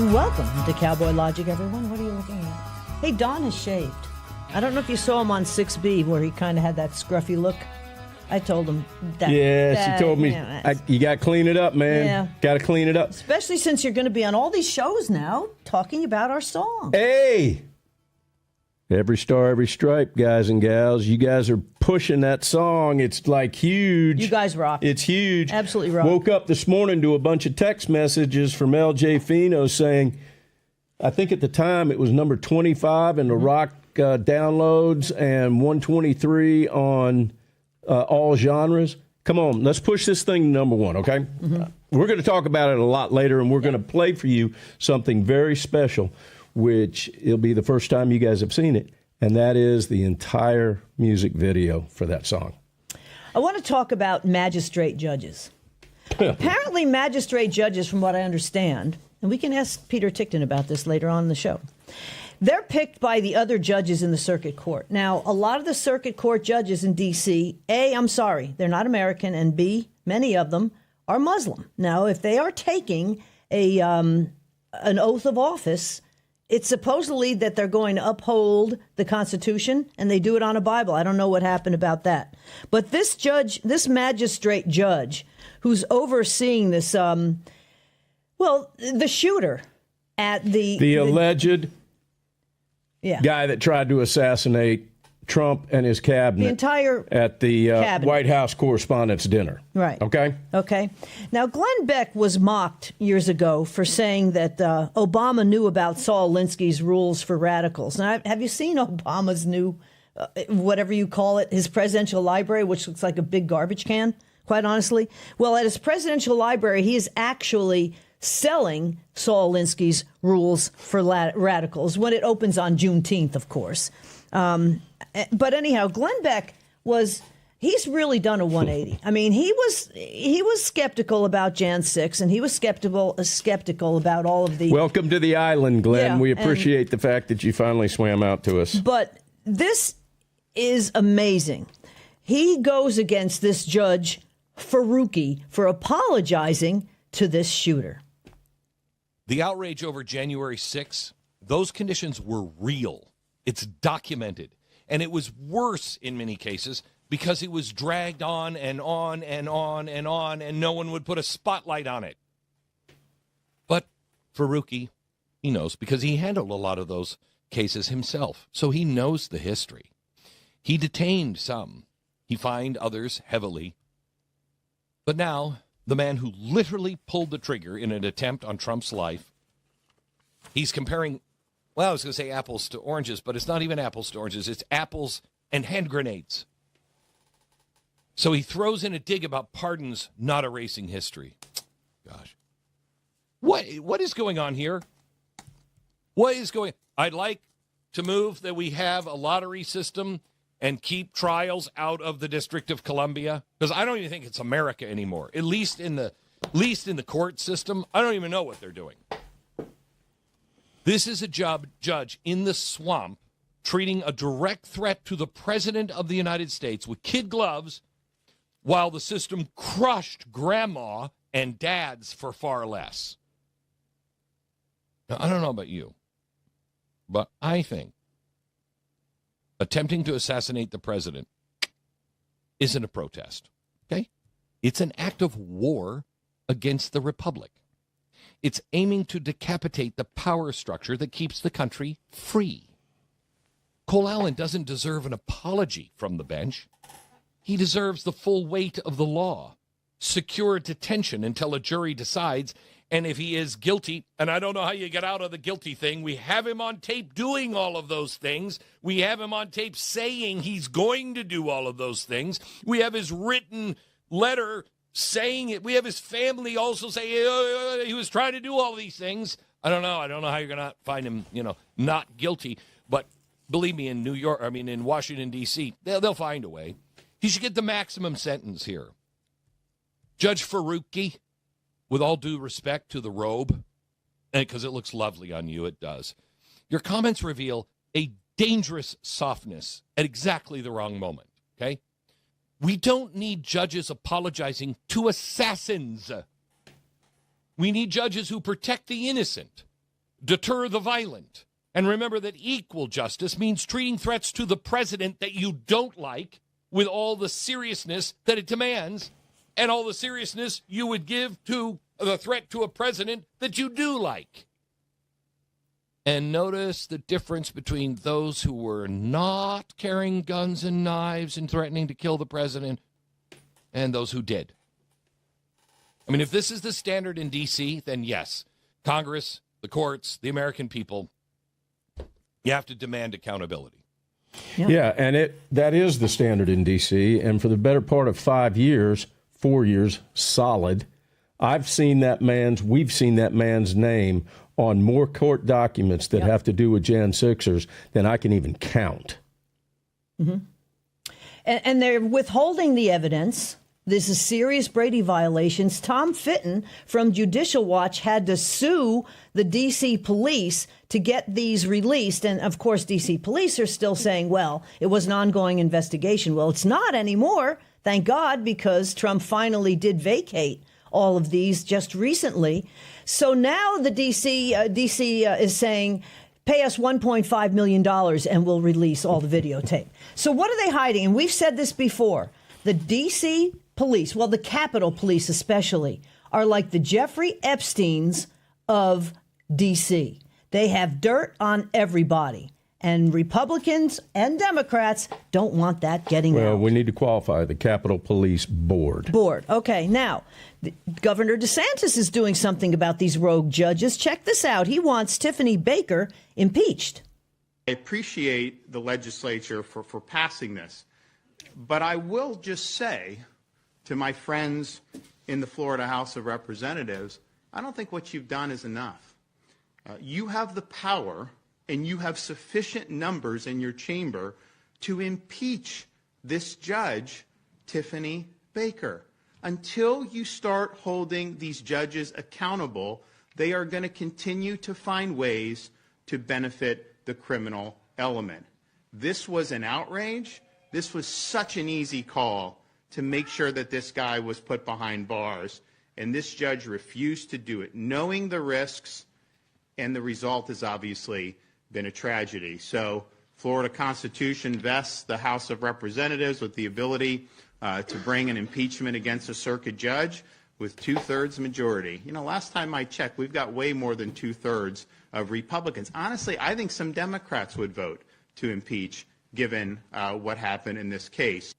Welcome to Cowboy Logic, everyone. What are you looking at? Hey, Don has shaved. I don't know if you saw him on 6B where he kind of had that scruffy look. I told him that. Yeah, she told me, you got to clean it up, man. Yeah. Got to clean it up. Especially since you're going to be on all these shows now talking about our song. Hey! Every star, every stripe, guys and gals. You guys are pushing that song. It's like huge. You guys rock. It's huge. Absolutely rock. Woke up this morning to a bunch of text messages from LJ Fino saying, I think at the time it was number 25 in the rock downloads and 123 on all genres. Come on, let's push this thing to number one, okay? Mm-hmm. We're going to talk about it a lot later, and we're going to play for you something very special, which it'll be the first time you guys have seen it, and that is the entire music video for that song. I want to talk about magistrate judges. Apparently, magistrate judges, from what I understand, and we can ask Peter Tickton about this later on in the show, they're picked by the other judges in the circuit court. Now, a lot of the circuit court judges in D.C., A, I'm sorry, they're not American, and B, many of them are Muslim. Now, if they are taking an oath of office, it's supposedly that they're going to uphold the Constitution, and they do it on a Bible. I don't know what happened about that. But this judge, this magistrate judge, who's overseeing this, the shooter at the alleged guy that tried to assassinate Trump and his cabinet, the entire at the cabinet. White House Correspondents' Dinner. Right. Okay. Now, Glenn Beck was mocked years ago for saying that Obama knew about Saul Alinsky's rules for radicals. Now, have you seen Obama's new, whatever you call it, his presidential library, which looks like a big garbage can, quite honestly? Well, at his presidential library, he is actually selling Saul Alinsky's rules for radicals when it opens on Juneteenth, of course. But anyhow, Glenn Beck he's really done a 180. I mean, he was skeptical about Jan 6, and he was skeptical about all of the... Welcome to the island, Glenn. Yeah, we appreciate the fact that you finally swam out to us. But this is amazing. He goes against this judge, Faruqi, for apologizing to this shooter. The outrage over January 6th, those conditions were real. It's documented. And it was worse in many cases because it was dragged on and on and on and on, and no one would put a spotlight on it. But Faruqi, he knows because he handled a lot of those cases himself. So he knows the history. He detained some. He fined others heavily. But now, the man who literally pulled the trigger in an attempt on Trump's life, he's comparing... Well, I was going to say apples to oranges, but it's not even apples to oranges. It's apples and hand grenades. So he throws in a dig about pardons not erasing history. Gosh. What is going on here? I'd like to move that we have a lottery system and keep trials out of the District of Columbia, because I don't even think it's America anymore. At least in the court system, I don't even know what they're doing. This is a judge in the swamp treating a direct threat to the president of the United States with kid gloves while the system crushed grandma and dads for far less. Now, I don't know about you, but I think attempting to assassinate the president isn't a protest, okay? It's an act of war against the republic. It's aiming to decapitate the power structure that keeps the country free. Cole Allen doesn't deserve an apology from the bench. He deserves the full weight of the law, secure detention until a jury decides, and if he is guilty, and I don't know how you get out of the guilty thing, we have him on tape doing all of those things. We have him on tape saying he's going to do all of those things. We have his written letter saying it. We have his family also say he was trying to do all these things. I don't know how you're going to find him, not guilty. But believe me, in Washington, D.C., they'll find a way. He should get the maximum sentence here. Judge Faruqi, with all due respect to the robe, because it looks lovely on you, it does. Your comments reveal a dangerous softness at exactly the wrong moment, okay? We don't need judges apologizing to assassins. We need judges who protect the innocent. deter the violent. And remember that equal justice means treating threats to the president that you don't like with all the seriousness that it demands and all the seriousness you would give to the threat to a president that you do like. And notice the difference between those who were not carrying guns and knives and threatening to kill the president and those who did. I mean, if this is the standard in D.C., then yes, Congress, the courts, the American people, you have to demand accountability. Yeah, and that is the standard in D.C., and for the better part of 4 years solid, we've seen that man's name on more court documents that have to do with Jan 6ers than I can even count. Mm-hmm. And they're withholding the evidence. This is serious Brady violations. Tom Fitton from Judicial Watch had to sue the D.C. police to get these released. And, of course, D.C. police are still saying, well, it was an ongoing investigation. Well, it's not anymore, thank God, because Trump finally did vacate all of these just recently. So now the D.C. is saying, pay us $1.5 million and we'll release all the videotape. So what are they hiding? And we've said this before. The D.C. police, well, the Capitol Police especially, are like the Jeffrey Epsteins of D.C. They have dirt on everybody. And Republicans and Democrats don't want that getting out. Well, we need to qualify the Capitol Police Board. Okay, now, Governor DeSantis is doing something about these rogue judges. Check this out. He wants Tiffany Baker impeached. I appreciate the legislature for passing this. But I will just say to my friends in the Florida House of Representatives, I don't think what you've done is enough. You have the power and you have sufficient numbers in your chamber to impeach this judge, Tiffany Baker. Until you start holding these judges accountable, they are going to continue to find ways to benefit the criminal element. This was an outrage. This was such an easy call to make sure that this guy was put behind bars, and this judge refused to do it, knowing the risks, and the result has obviously been a tragedy. So Florida Constitution vests the House of Representatives with the ability to bring an impeachment against a circuit judge with 2/3 majority. You know, last time I checked, we've got way more than 2/3 of Republicans. Honestly, I think some Democrats would vote to impeach given what happened in this case.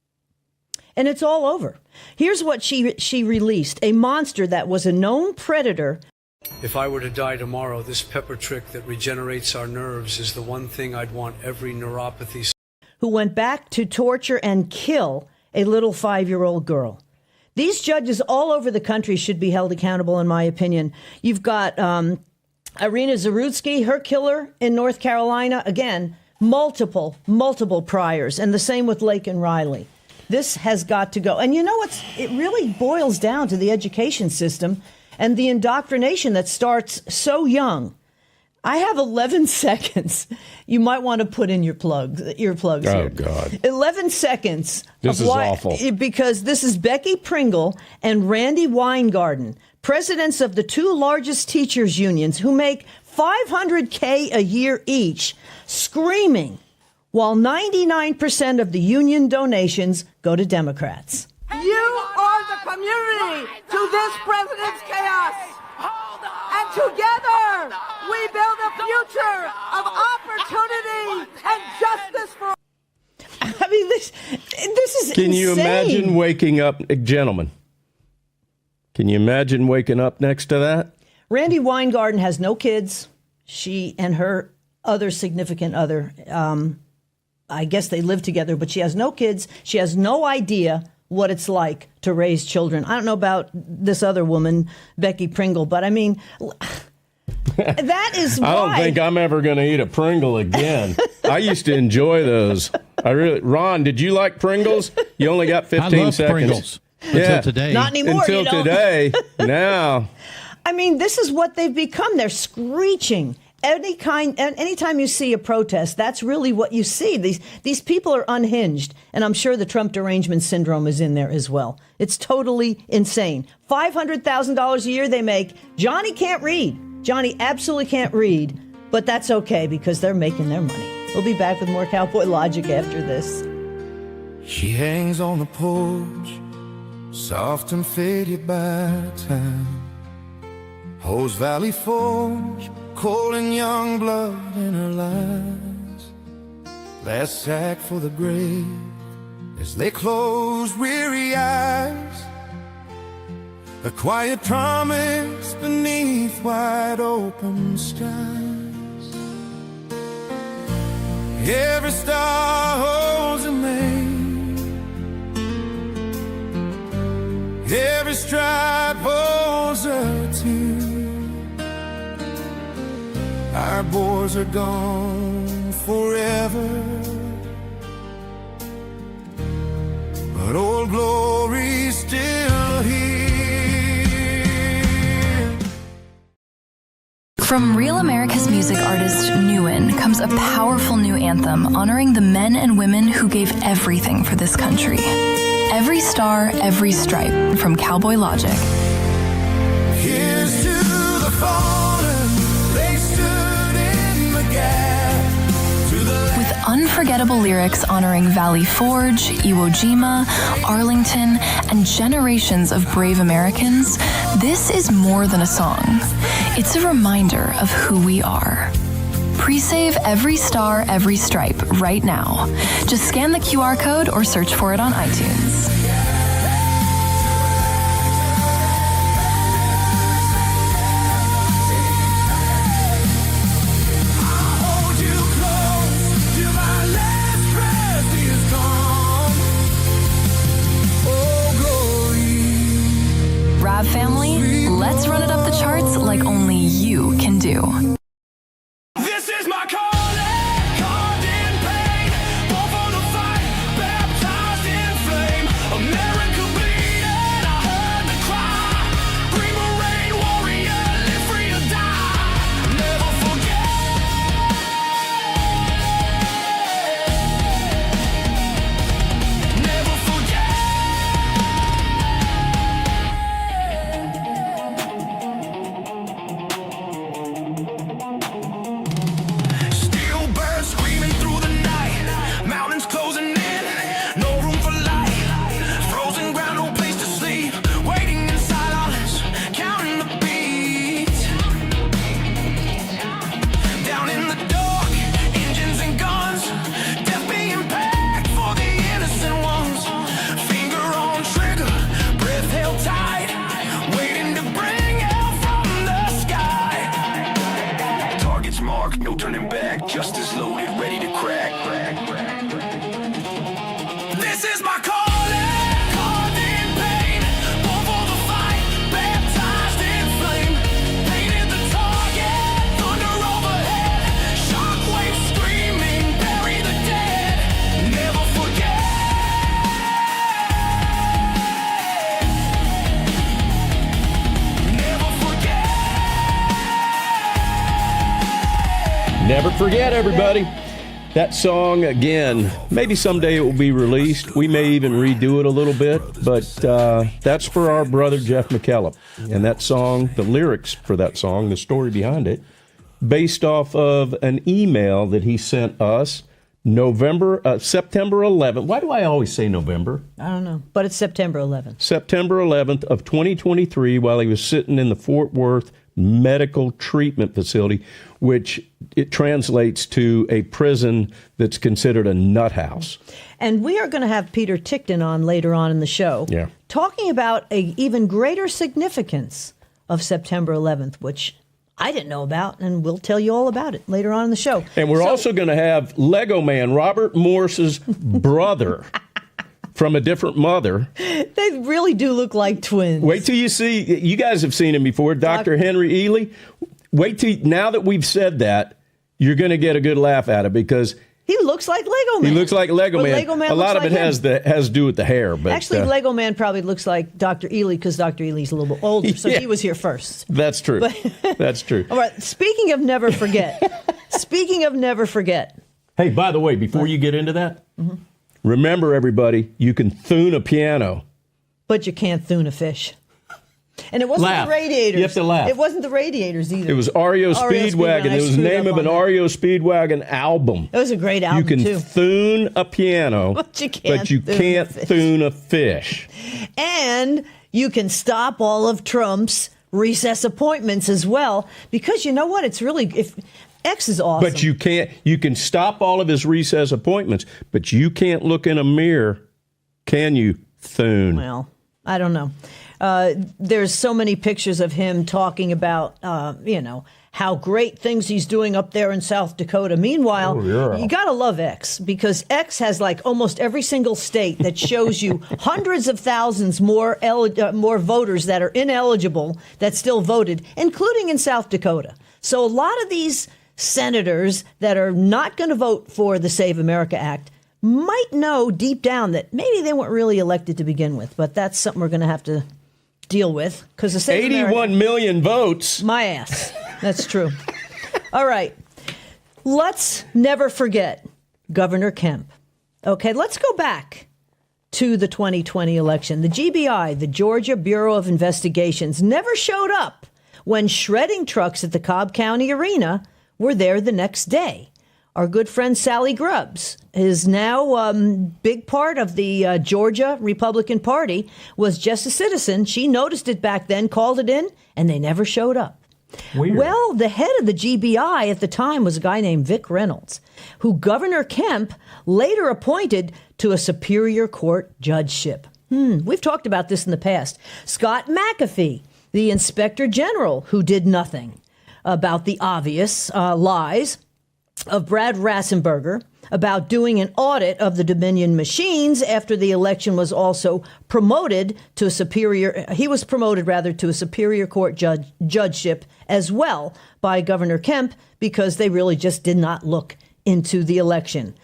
And it's all over. Here's what she released. A monster that was a known predator. If I were to die tomorrow, this pepper trick that regenerates our nerves is the one thing I'd want every neuropathy. Who went back to torture and kill a little 5-year-old girl. These judges all over the country should be held accountable, in my opinion. You've got Irina Zarutsky, her killer in North Carolina. Again, multiple priors. And the same with Laken Riley. This has got to go. And you know what? It really boils down to the education system and the indoctrination that starts so young. I have 11 seconds. You might want to put in your earplugs here. Oh, God. 11 seconds. This is awful. Because this is Becky Pringle and Randy Weingarten, presidents of the two largest teachers unions who make $500K a year each, screaming while 99% of the union donations go to Democrats. You are the community to this president's chaos. And together, we build a future of opportunity and justice for all. I mean, this is Can you insane. imagine waking up, gentlemen, can you imagine waking up next to that? Randy Weingarten has no kids. She and her other significant other, I guess they live together, but she has no kids. She has no idea what it's like to raise children. I don't know about this other woman, Becky Pringle, but I mean, that is why. I don't think I'm ever going to eat a Pringle again. I used to enjoy those. Ron, did you like Pringles? You only got 15 I love seconds. Pringles until today. Not anymore. Until today. Now. I mean, this is what they've become. They're screeching. Anytime you see a protest, that's really what you see. These people are unhinged, and I'm sure the Trump derangement syndrome is in there as well. It's totally insane. $500,000 a year they make. Johnny can't read. Johnny absolutely can't read, but that's okay because they're making their money. We'll be back with more Cowboy Logic after this. She hangs on the porch, soft and faded by time. Holds Valley Forge, cold and young blood in her lies. Last sack for the grave as they close weary eyes. A quiet promise beneath wide open skies. Every star holds a name. Every stripe holds a tear. Our boys are gone forever, but old glory's still here. From Real America's music artist Newen comes a powerful new anthem honoring the men and women who gave everything for this country. Every Star, Every Stripe from Cowboy Logic. Here's to the fallen, they stood in the gap. With unforgettable lyrics honoring Valley Forge, Iwo Jima, Arlington, and generations of brave Americans, this is more than a song. It's a reminder of who we are. Pre-save Every Star, Every Stripe right now. Just scan the QR code or search for it on iTunes. Rab family, let's run it up the charts like only you can do. This is my calling, carved in pain, born for the fight, baptized in flame. America bleeding, I heard the cry. Green Beret warrior, live free or die. Never forget. Never forget. Steel birds screaming through the night. Mountains closing in. No room for light. Frozen ground, no place to sleep. Waiting in silence, counting the beats. Down in the dark, engines and guns. Death being packed for the innocent ones. Finger on trigger, breath held tight. Waiting to bring hell from the sky. Targets marked, no turning back. Justice loaded, ready to crack. This is my calling, carved in pain, born for the fight, baptized in flame. Painted the target, thunder overhead, shockwaves screaming, bury the dead. Never forget. Never forget. Never forget, everybody. That song, again, maybe someday it will be released. We may even redo it a little bit, but that's for our brother Jeff McKellop. And that song, the lyrics for that song, the story behind it, based off of an email that he sent us September 11th. Why do I always say November? I don't know, but it's September 11th. September 11th of 2023 while he was sitting in the Fort Worth Medical Treatment Facility, which it translates to a prison that's considered a nut house. And we are going to have Peter Tickton on later on in the show, talking about a even greater significance of September 11th, which I didn't know about, and we'll tell you all about it later on in the show. And we're also going to have Lego Man, Robert Morse's brother, from a different mother. They really do look like twins. Wait till you see, you guys have seen him before, Dr. Henry Ely. Wait till, now that we've said that, you're going to get a good laugh at it because he looks like Lego Man. He looks like Lego Man. Lego Man a lot of like it has to do with the hair. But actually, Lego Man probably looks like Dr. Ely because Dr. Ely's a little bit older, so he was here first. That's true. That's true. All right. Speaking of never forget. Hey, by the way, before you get into that, remember, everybody, you can thune a piano. But you can't thune a fish. And it wasn't Laugh. the radiators. You have to laugh. It wasn't the radiators either. It was REO Speedwagon. I It was the screwed name up of an on that. REO Speedwagon album. It was a great album, You can too. thune a piano, But you can't thune a fish. And you can stop all of Trump's recess appointments as well, because you know what? It's really, if X is awesome. But you can stop all of his recess appointments, but you can't look in a mirror, can you, Thune? Well, I don't know. There's so many pictures of him talking about, how great things he's doing up there in South Dakota. Meanwhile, you got to love X, because X has like almost every single state that shows you hundreds of thousands more voters that are ineligible that still voted, including in South Dakota. So a lot of these senators that are not going to vote for the Save America Act might know deep down that maybe they weren't really elected to begin with. But that's something we're going to have to deal with, because the Save 81 million votes. My ass. That's true. All right. Let's never forget Governor Kemp. Okay, let's go back to the 2020 election. The GBI, the Georgia Bureau of Investigations, never showed up when shredding trucks at the Cobb County Arena were there the next day. Our good friend Sally Grubbs is now big part of the Georgia Republican Party, was just a citizen. She noticed it back then, called it in, and they never showed up. Weird. Well, the head of the GBI at the time was a guy named Vic Reynolds, who Governor Kemp later appointed to a Superior Court judgeship. We've talked about this in the past. Scott McAfee, the Inspector General, who did nothing about the obvious lies of Brad Rassenberger about doing an audit of the Dominion machines after the election, was also promoted to a superior court judgeship as well by Governor Kemp, because they really just did not look into the election.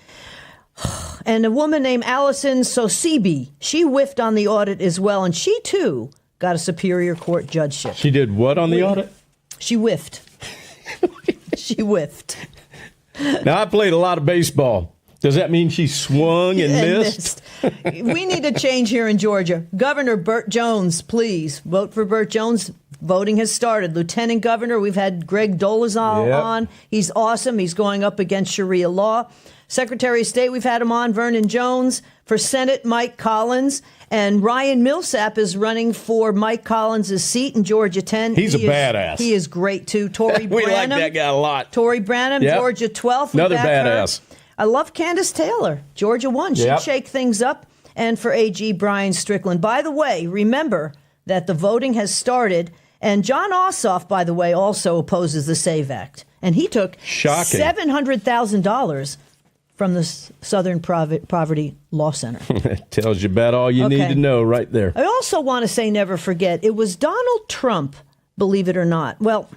And a woman named Allison Sosibi, she whiffed on the audit as well, and she too got a Superior Court judgeship. She did what on the audit? She whiffed. She whiffed. Now, I played a lot of baseball. Does that mean she swung and missed? We need a change here in Georgia. Governor Burt Jones, please vote for Burt Jones. Voting has started. Lieutenant Governor, we've had Greg Dolezal on. He's awesome. He's going up against Sharia law. Secretary of State, we've had him on, Vernon Jones. For Senate, Mike Collins. And Ryan Millsap is running for Mike Collins' seat in Georgia 10. He's a badass. He is great, too. Tory We Branham. like that guy a lot. Tory Branham, Yep. Georgia 12th. Another badass. I love Candace Taylor, Georgia 1. She'd Yep. shake things up. And for AG Brian Strickland. By the way, remember that the voting has started. And John Ossoff, by the way, also opposes the SAVE Act. And he took Shocking. $700,000 from the Southern Poverty Law Center. Tells you about all you need to know right there. I also want to say, never forget, it was Donald Trump, believe it or not. Well,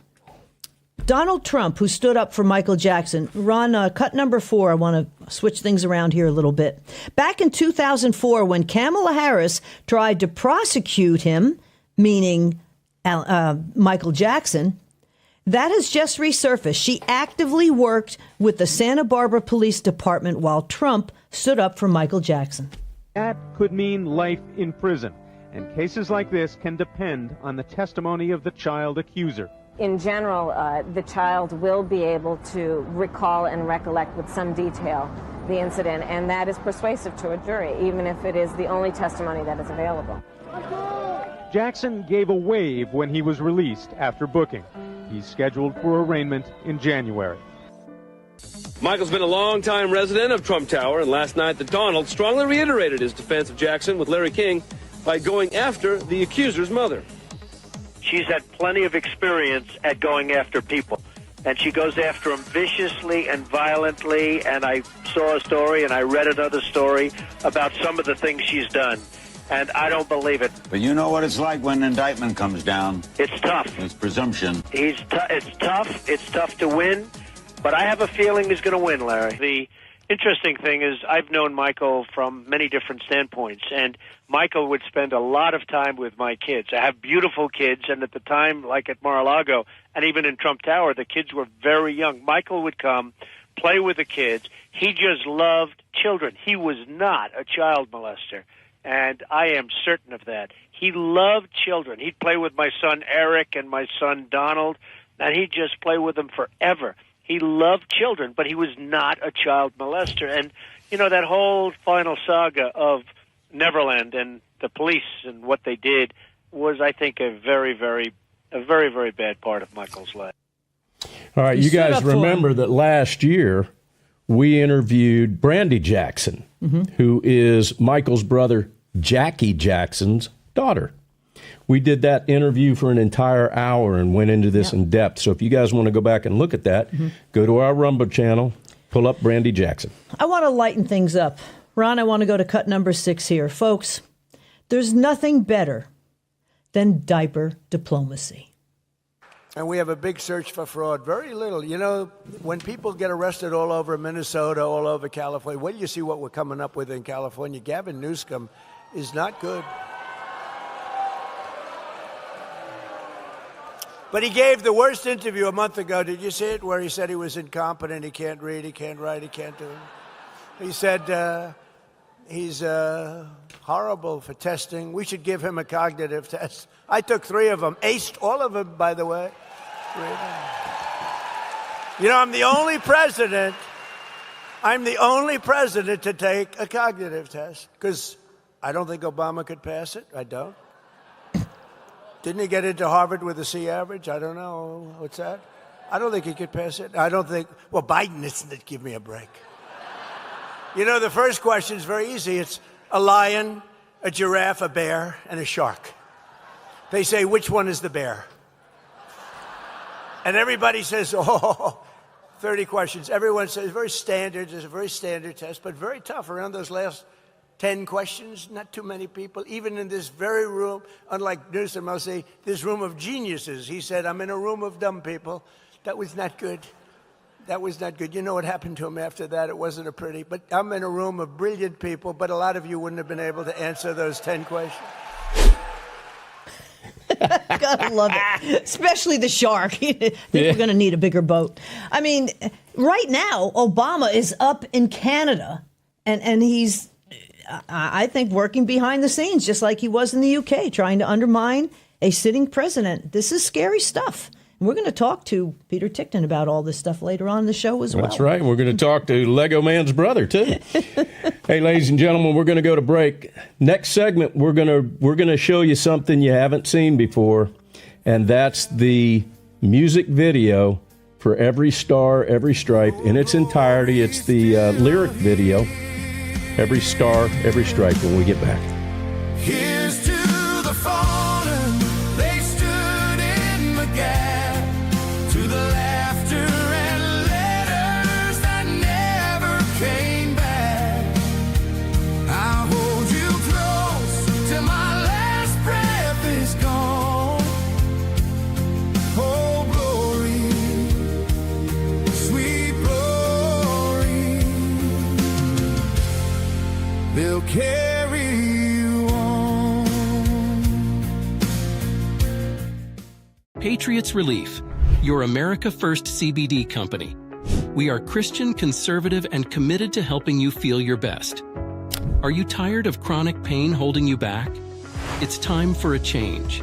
Donald Trump, who stood up for Michael Jackson. Ron, cut number 4. I want to switch things around here a little bit. Back in 2004, when Kamala Harris tried to prosecute him, meaning Michael Jackson, that has just resurfaced. She actively worked with the Santa Barbara Police Department while Trump stood up for Michael Jackson. That could mean life in prison, and cases like this can depend on the testimony of the child accuser. In general, the child will be able to recall and recollect with some detail the incident, and that is persuasive to a jury, even if it is the only testimony that is available. Jackson gave a wave when he was released after booking. He's scheduled for arraignment in January. Michael's been a long-time resident of Trump Tower, and last night the Donald strongly reiterated his defense of Jackson with Larry King by going after the accuser's mother. She's had plenty of experience at going after people, and she goes after them viciously and violently, and I saw a story and I read another story about some of the things she's done, and I don't believe it. But you know what it's like when an indictment comes down. It's tough. It's presumption. It's tough. It's tough to win, but I have a feeling he's going to win, Larry. The interesting thing is I've known Michael from many different standpoints, and Michael would spend a lot of time with my kids. I have beautiful kids, and at the time, like at Mar-a-Lago, and even in Trump Tower, the kids were very young. Michael would come, play with the kids. He just loved children. He was not a child molester, and I am certain of that. He loved children. He'd play with my son Eric and my son Donald, and he'd just play with them forever. He loved children, but he was not a child molester. And, you know, that whole final saga of Neverland and the police and what they did was, I think, a very, very bad part of Michael's life. All right, you guys remember that last year we interviewed Brandy Jackson, who is Michael's brother Jackie Jackson's daughter. We did that interview for an entire hour and went into this in depth. So if you guys want to go back and look at that, go to our Rumble channel, pull up Brandy Jackson. I want to lighten things up. Ron, I want to go to cut number 6 here. Folks, there's nothing better than diaper diplomacy. And we have a big search for fraud. Very little. You know, when people get arrested all over Minnesota, all over California, wait till you see what we're coming up with in California. Gavin Newsom is not good. But he gave the worst interview a month ago. Did you see it? Where he said he was incompetent, he can't read, he can't write, he can't do it. He said he's horrible for testing. We should give him a cognitive test. I took 3 of them, aced all of them, by the way. 3 of them. You know, I'm the only president to take a cognitive test, because I don't think Obama could pass it. I don't. Didn't he get into Harvard with a C average? I don't know. What's that? I don't think he could pass it. I don't think. Well, Biden isn't. Give me a break. You know, the first question is very easy. It's a lion, a giraffe, a bear, and a shark. They say, which one is the bear? And everybody says, 30 questions. Everyone says, very standard. It's a very standard test, but very tough around those last 10 questions. Not too many people, even in this very room, unlike Newsom, I'll say, this room of geniuses. He said, I'm in a room of dumb people. That was not good. That was not good. You know what happened to him after that? It wasn't a pretty, but I'm in a room of brilliant people, but a lot of you wouldn't have been able to answer those 10 questions. Gotta love it. Especially the shark. I think we're going to need a bigger boat. I mean, right now, Obama is up in Canada, and he's, I think, working behind the scenes, just like he was in the UK, trying to undermine a sitting president. This is scary stuff. And we're going to talk to Peter Tickton about all this stuff later on in the show as well. That's right. We're going to talk to Lego Man's brother, too. Hey, ladies and gentlemen, we're going to go to break. Next segment, we're going to show you something you haven't seen before, and that's the music video for Every Star, Every Stripe in its entirety. It's the lyric video, Every Star, Every Stripe, when we get back. Here's to the fallen, they stood in the gap. To the laughter and letters that never came back. I'll hold you close till my last breath is gone. Oh, glory, sweet glory, they'll carry you on. Patriots Relief, your America First CBD company. We are Christian, conservative, and committed to helping you feel your best. Are you tired of chronic pain holding you back? It's time for a change.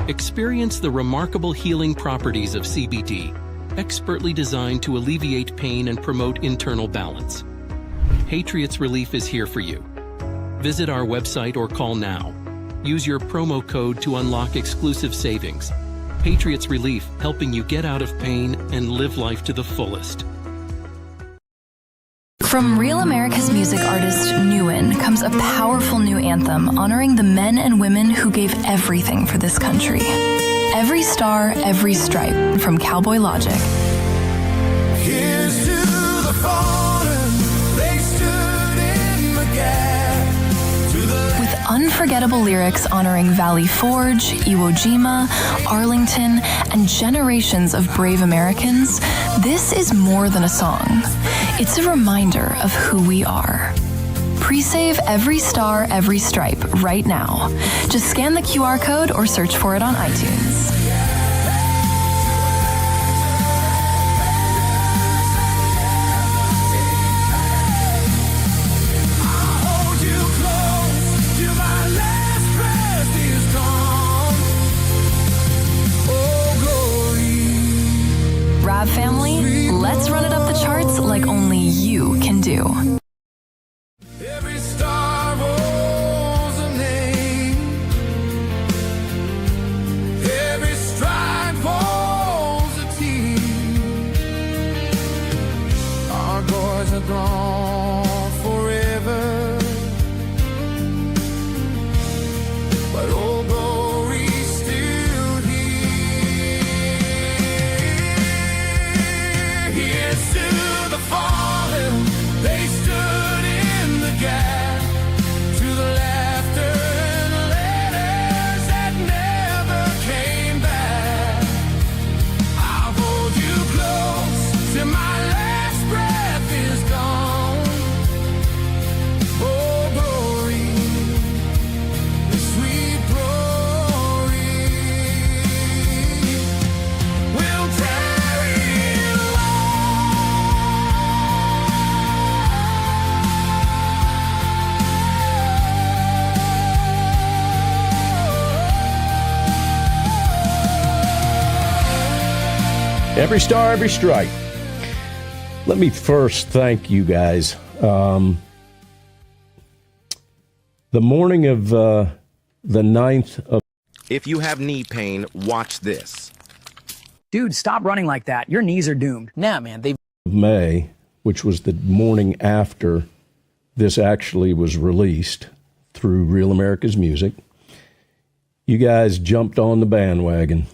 Experience the remarkable healing properties of CBD, expertly designed to alleviate pain and promote internal balance. Patriots Relief is here for you. Visit our website or call now. Use your promo code to unlock exclusive savings. Patriots Relief, helping you get out of pain and live life to the fullest. From Real America's music artist Newen comes a powerful new anthem honoring the men and women who gave everything for this country. Every Star, Every Stripe from Cowboy Logic. Here's to the fallen, they stood in the gap. With unforgettable lyrics honoring Valley Forge, Iwo Jima, Arlington, and generations of brave Americans, this is more than a song. It's a reminder of who we are. Pre-save Every Star, Every Stripe right now. Just scan the QR code or search for it on iTunes. Hold you close till my last breath is Let's run it up the charts like only you can do. Every star holds a name. Every stride holds a team. Our boys are gone forever, but old glory's still here. Here's to the fallen. They stood in the gap, to the laughter and letters that never came back. I'll hold you close till my last breath is gone. Oh, glory, the sweet glory, will tarry Every star, every stripe. Let me first thank you guys. The morning of the 9th of If you have knee pain, watch this. Dude, stop running like that. Your knees are doomed. Nah, man, they May, which was the morning after this actually was released through Real America's Music, you guys jumped on the bandwagon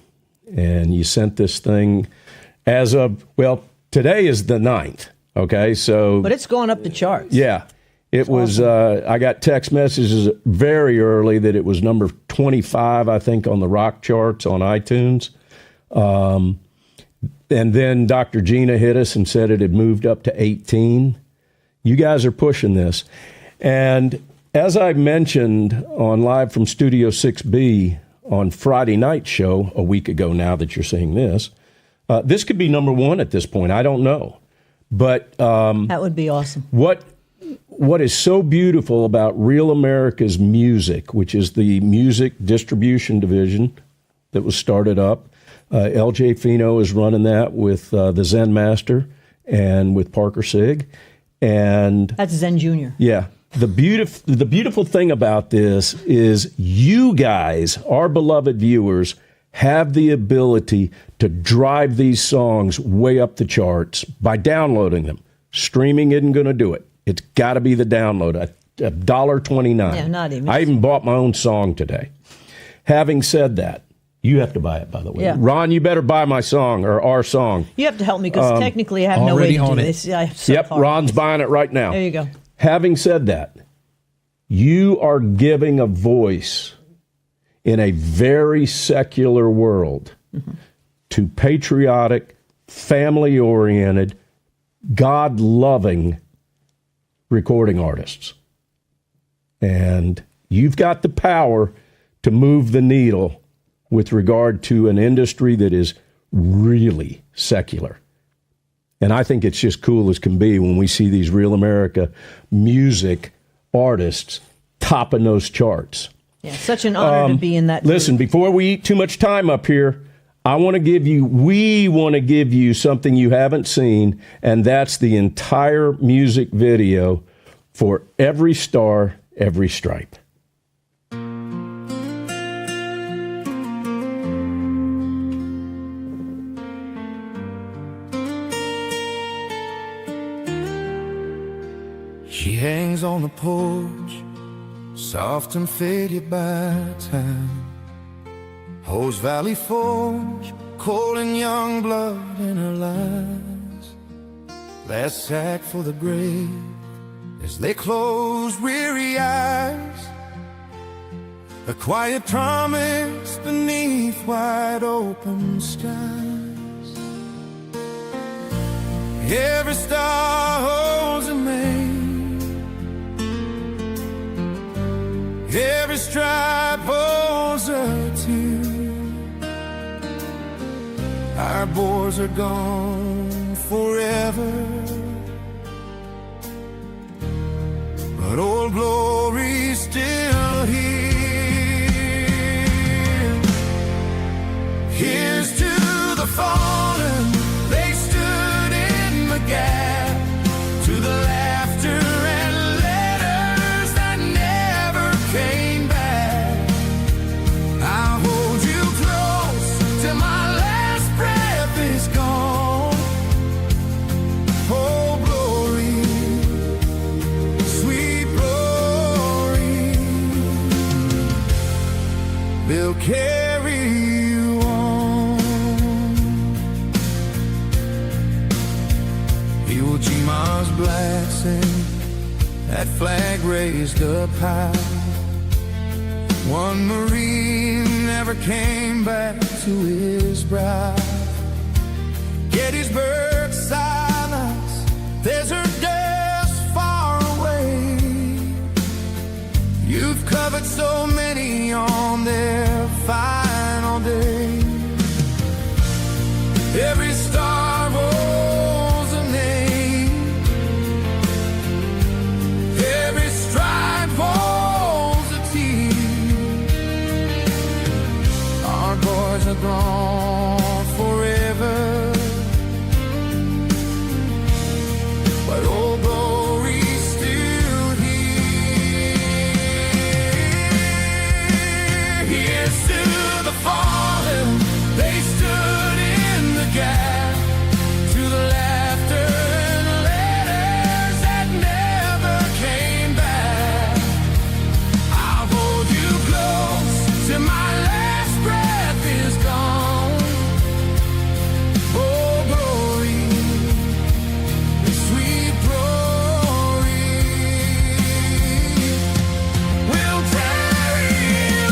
and you sent this thing as of, well, today is the 9th, okay? So, But it's going up the charts. yeah, it was, I got text messages very early that it was number 25, I think, on the rock charts on iTunes. And then Dr. Gina hit us and said it had moved up to 18. You guys are pushing this. And as I mentioned on Live from Studio 6B on Friday night show a week ago now that you're seeing this, this could be number one at this point. I don't know. But That would be awesome. what is so beautiful about Real America's Music, which is the music distribution division that was started up, LJ Fino is running that with the Zen Master and with Parker Sig. And That's Zen Jr. yeah, the beautiful thing about this is you guys, our beloved viewers, have the ability to drive these songs way up the charts by downloading them. Streaming isn't going to do it. It's got to be the download, $1.29. Yeah, not even. I even bought my own song today. Having said that, you have to buy it, by the way. Yeah. Ron, you better buy my song or our song. You have to help me because technically I have no way to do this. Yeah, so Yep, far. Ron's buying it right now. There you go. Having said that, you are giving a voice in a very secular world to patriotic, family-oriented, God-loving recording artists. And you've got the power to move the needle with regard to an industry that is really secular. And I think it's just cool as can be when we see these Real America Music artists topping those charts. Yeah, such an honor to be in that. Listen, before we eat too much time up here, we want to give you something you haven't seen, and that's the entire music video for Every Star, Every Stripe. She hangs on the porch, soft and faded by time. Holds Valley Forge, cold and young blood in her lies. Last sack for the grave as they close weary eyes. A quiet promise beneath wide open skies. Every star holds a name. Every stripe holds a tear. Our boys are gone forever, but old glory's still here. Here's to the fallen, they stood in Iwo Jima's blessing, that flag raised up high. One Marine never came back to his bride. Gettysburg silence, desert dust far away. You've covered so many on their final day. Every star rolls a name, every stripe holds a tear. Our boys are gone forever, but Old Glory's still here. Here's to the fallen, they stood in the gap, to the laughter and letters that never came back. I'll hold you close till my last breath is gone. Oh, glory, sweet glory, will carry you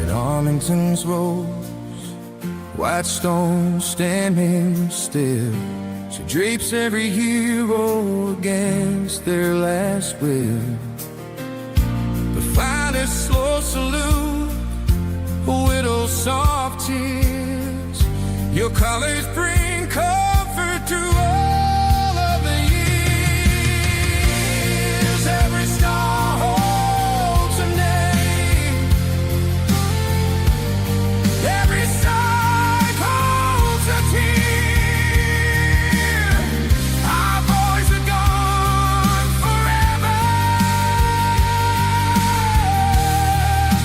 in Arlington's rose, white stone standing still. She drapes every hero against their last will. The finest slow salute, a widow's soft tears. Your colors bring comfort to all of the years. Every star holds a name, every side holds a tear. Our boys are gone forever,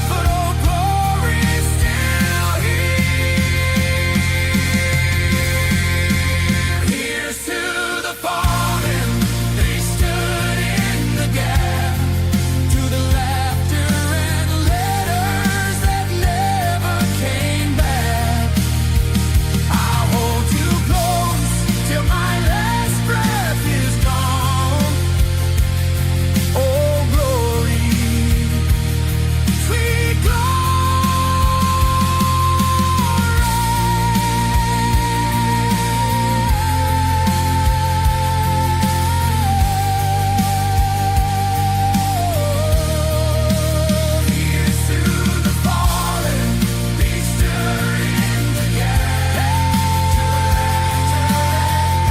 but Old Glory's still here. Here's to the fallen, they stood in the gap, to the laughter and letters that never came back. I'll hold you close till my last breath is gone. Oh, glory, sweet glory. Here's to the fallen, they stood in the gap, to the laughter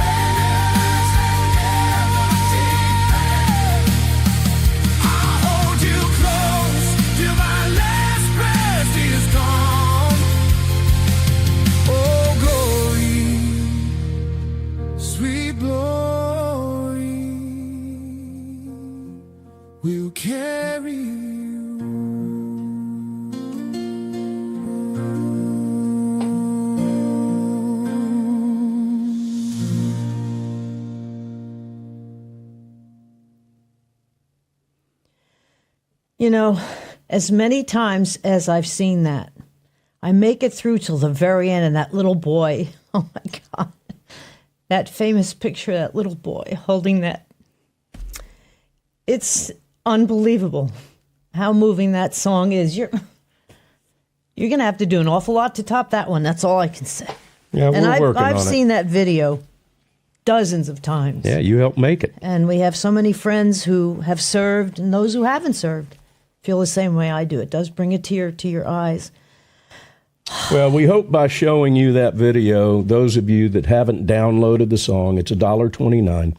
and letters that never came back. I'll hold you close till my last breath is gone. Oh, glory, sweet glory, will carry you. You know, as many times as I've seen that, I make it through till the very end, and that little boy, oh my God, that famous picture of that little boy holding that. It's unbelievable how moving that song is. You're going to have to do an awful lot to top that one. That's all I can say. Yeah, And we're working I've on seen that video dozens of times. Yeah, you helped make it. And we have so many friends who have served, and those who haven't served feel the same way I do. It does bring a tear to your eyes. Well, we hope by showing you that video, those of you that haven't downloaded the song, it's $1.29.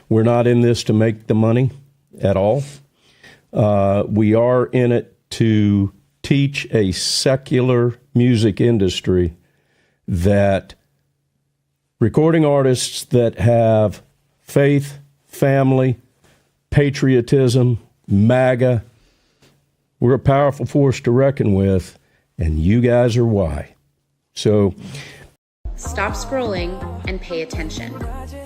We're not in this to make the money at all. We are in it to teach a secular music industry that recording artists that have faith, family, patriotism, MAGA, We're a powerful force to reckon with, and you guys are why. So stop scrolling and pay attention.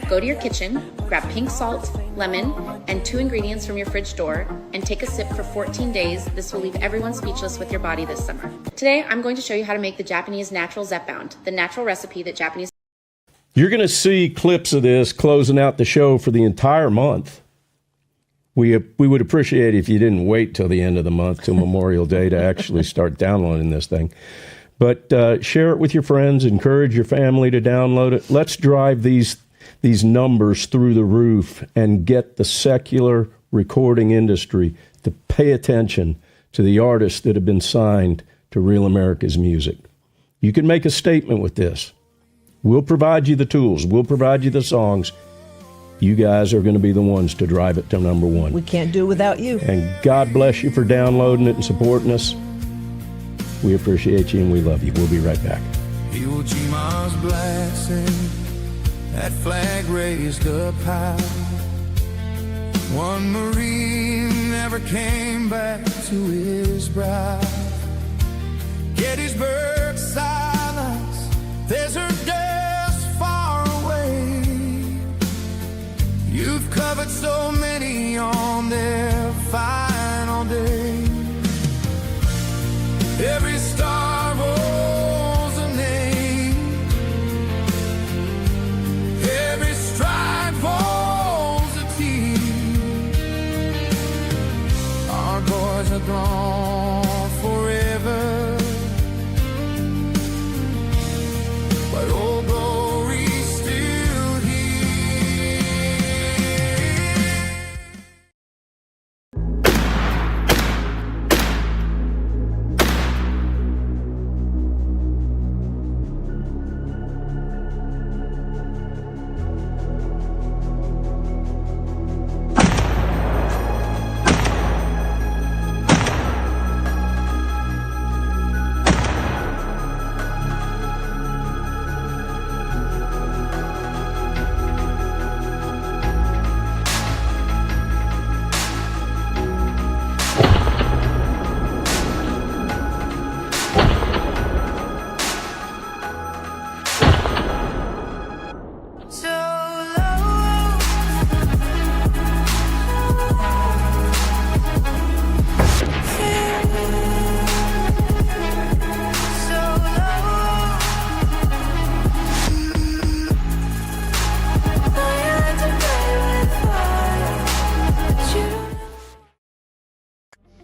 Go to your kitchen, grab pink salt, lemon, and 2 ingredients from your fridge door, and take a sip for 14 days. This will leave everyone speechless with your body this summer. Today, I'm going to show you how to make the Japanese natural Zepbound, the natural recipe that Japanese... You're going to see clips of this closing out the show for the entire month. We would appreciate it if you didn't wait till the end of the month, till Memorial Day, to actually start downloading this thing. But share it with your friends, encourage your family to download it. Let's drive these numbers through the roof and get the secular recording industry to pay attention to the artists that have been signed to Real America's Music. You can make a statement with this. We'll provide you the tools. We'll provide you the songs. You guys are going to be the ones to drive it to number one. We can't do it without you. And God bless you for downloading it and supporting us. We appreciate you and we love you. We'll be right back. Iwo Jima's blessing, that flag raised up high. One Marine never came back to his bride. Gettysburg silence, desert dust far away. You've covered so many on their final day. Every star rolls a name, every stride falls a tear. Our boys are gone forever, but Old Glory's still here.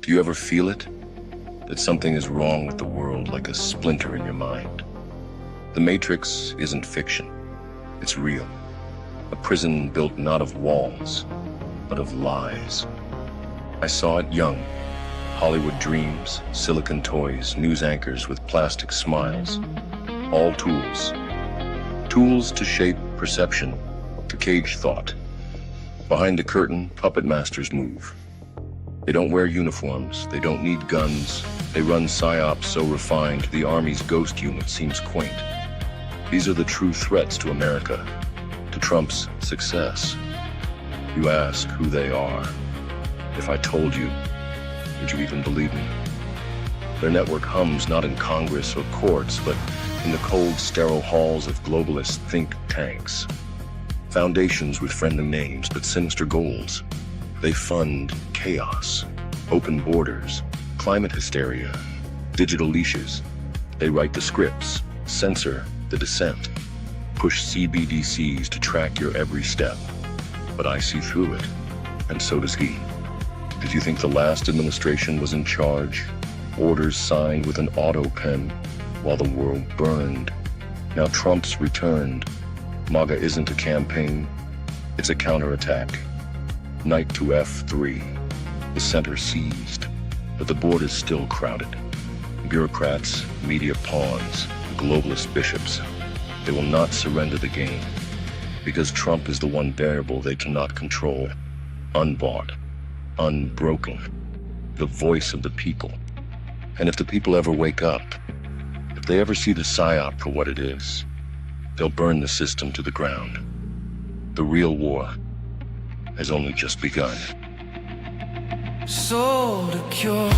Do you ever feel it? That something is wrong with the world, like a splinter in your mind? The Matrix isn't fiction. It's real. A prison built not of walls, but of lies. I saw it young. Hollywood dreams, silicon toys, news anchors with plastic smiles. All tools. Tools to shape perception, to cage thought. Behind the curtain, puppet masters move. They don't wear uniforms, they don't need guns. They run psyops so refined, the Army's ghost unit seems quaint. These are the true threats to America, to Trump's success. You ask who they are. If I told you, would you even believe me? Their network hums not in Congress or courts, but in the cold, sterile halls of globalist think tanks. Foundations with friendly names, but sinister goals. They fund chaos, open borders, climate hysteria, digital leashes. They write the scripts, censor the dissent, push CBDCs to track your every step. But I see through it, and so does he. Did you think the last administration was in charge? Orders signed with an auto pen while the world burned. Now Trump's returned. MAGA isn't a campaign, it's a counterattack. Knight to F3. The center seized, but the board is still crowded. Bureaucrats, media pawns, globalist bishops. They will not surrender the game, because Trump is the one variable they cannot control. Unbought, unbroken, the voice of the people. And if the people ever wake up, if they ever see the psyop for what it is, they'll burn the system to the ground. The real war has only just begun. Soul to cure.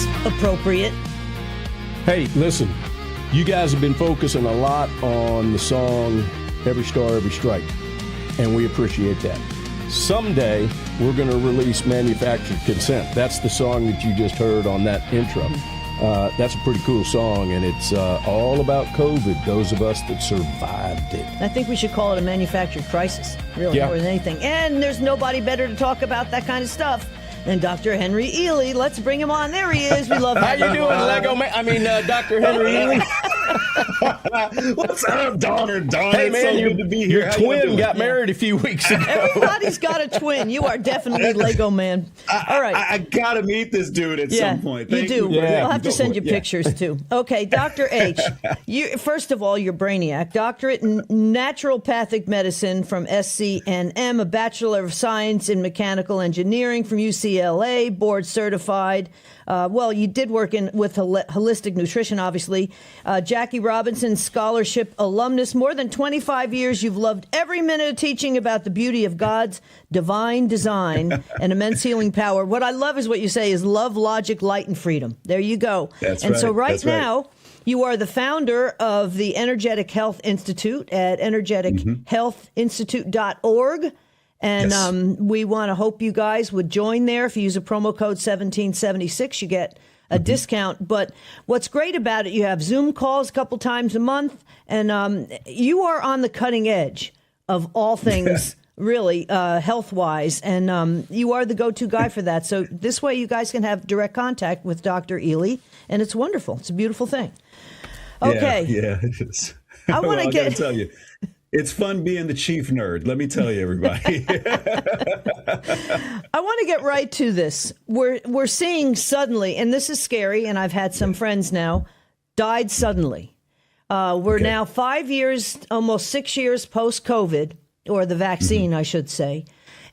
that's appropriate. Hey, listen, you guys have been focusing a lot on the song Every Star, Every Strike, and we appreciate that. Someday, we're going to release Manufactured Consent. That's the song that you just heard on that intro. That's a pretty cool song, and it's all about COVID, those of us that survived it. I think we should call it a manufactured crisis, really, more than anything. And there's nobody better to talk about that kind of stuff than Dr. Henry Ely. Let's bring him on. There he is. We love him. How you doing, Lego Man? Dr. Henry Ely. What's up, daughter? Hey, man, so good to be here. Your twin got married a few weeks ago. Everybody's got a twin. You are definitely Lego Man. All right. I got to meet this dude at some point. You do. Yeah. I'll have to send you pictures, too. Okay, Dr. H, first of all, you're Brainiac. Doctorate in Naturopathic Medicine from SCNM, a Bachelor of Science in Mechanical Engineering from UCLA, board certified. You did work with holistic nutrition, obviously. Jackie Robinson Scholarship alumnus. More than 25 years, you've loved every minute of teaching about the beauty of God's divine design and immense healing power. What I love is what you say is love, logic, light, and freedom. There you go. That's and right. so That's now, you are the founder of the Energetic Health Institute at energetichealthinstitute.org. And we want to hope you guys would join there. If you use a promo code 1776, you get a discount. But what's great about it, you have Zoom calls a couple times a month, and you are on the cutting edge of all things, really, health-wise. And you are the go-to guy for that. So this way you guys can have direct contact with Dr. Ely, and it's wonderful. It's a beautiful thing. Okay. Yeah, it is. I want to gotta tell you. It's fun being the chief nerd. Let me tell you, everybody. I want to get right to this. We're seeing suddenly, and this is scary, and I've had some friends now, died suddenly. We're now 5 years, almost 6 years post-COVID, or the vaccine, I should say.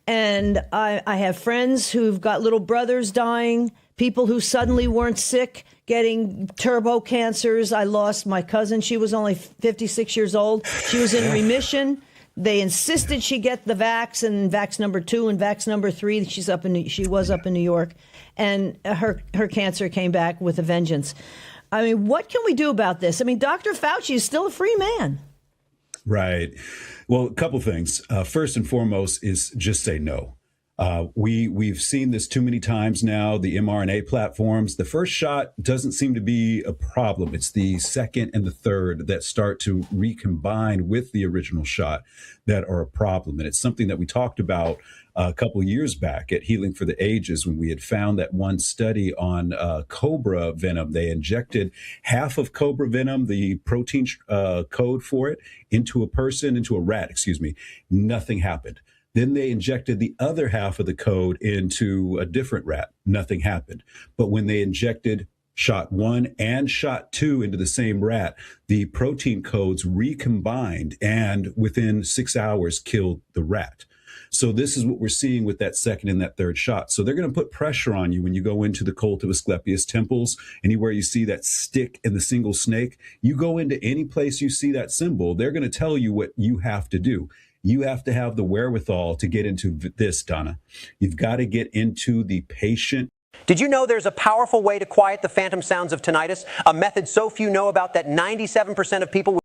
And I have friends who've got little brothers dying, people who suddenly weren't sick, getting turbo cancers. I lost my cousin. She was only 56 years old. She was in remission. They insisted she get the vax, and vax number 2 and vax number 3. She was up in New York, and her cancer came back with a vengeance. I mean, what can we do about this? I mean, Dr. Fauci is still a free man. Right. Well, a couple things. First and foremost is just say no. We've seen this too many times now, the mRNA platforms. The first shot doesn't seem to be a problem. It's the second and the third that start to recombine with the original shot that are a problem. And it's something that we talked about a couple of years back at Healing for the Ages, when we had found that one study on cobra venom. They injected half of cobra venom, the protein code for it, into a rat. Nothing happened. Then they injected the other half of the code into a different rat. Nothing happened. But when they injected shot 1 and shot 2 into the same rat, the protein codes recombined and within 6 hours killed the rat. So this is what we're seeing with that second and that third shot. So they're going to put pressure on you when you go into the cult of Asclepius temples, anywhere you see that stick and the single snake. You go into any place you see that symbol, they're going to tell you what you have to do. You have to have the wherewithal to get into this, Donna. You've got to get into the patient. Did you know there's a powerful way to quiet the phantom sounds of tinnitus? A method so few know about that 97% of people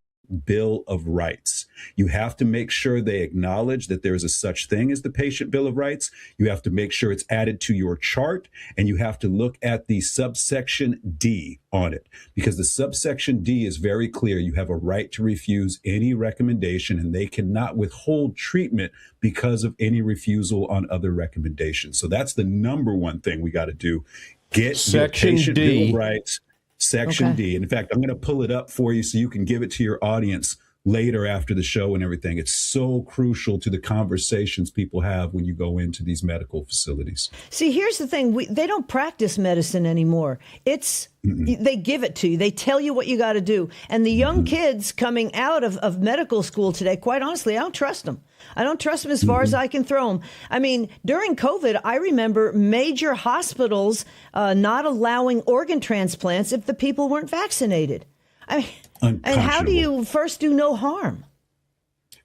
Bill of Rights. You have to make sure they acknowledge that there is a such thing as the Patient Bill of Rights. You have to make sure it's added to your chart, and you have to look at the subsection D on it, because the subsection D is very clear. You have a right to refuse any recommendation, and they cannot withhold treatment because of any refusal on other recommendations. So that's the number one thing we got to do. Get Section your Patient D. Bill of Rights. Section D. And in fact, I'm going to pull it up for you so you can give it to your audience later after the show and everything. It's so crucial to the conversations people have when you go into these medical facilities. See, here's the thing. They don't practice medicine anymore. They give it to you. They tell you what you got to do. And the young kids coming out of medical school today, quite honestly, I don't trust them. I don't trust them as far as I can throw them. I mean, during COVID, I remember major hospitals not allowing organ transplants if the people weren't vaccinated. I mean, and how do you first do no harm?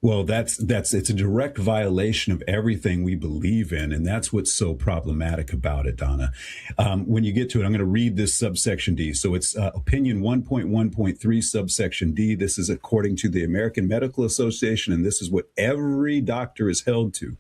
Well, it's a direct violation of everything we believe in, and that's what's so problematic about it, Donna. When you get to it, I'm going to read this subsection D. So it's opinion 1.1.3 subsection D. This is according to the American Medical Association, and this is what every doctor is held to.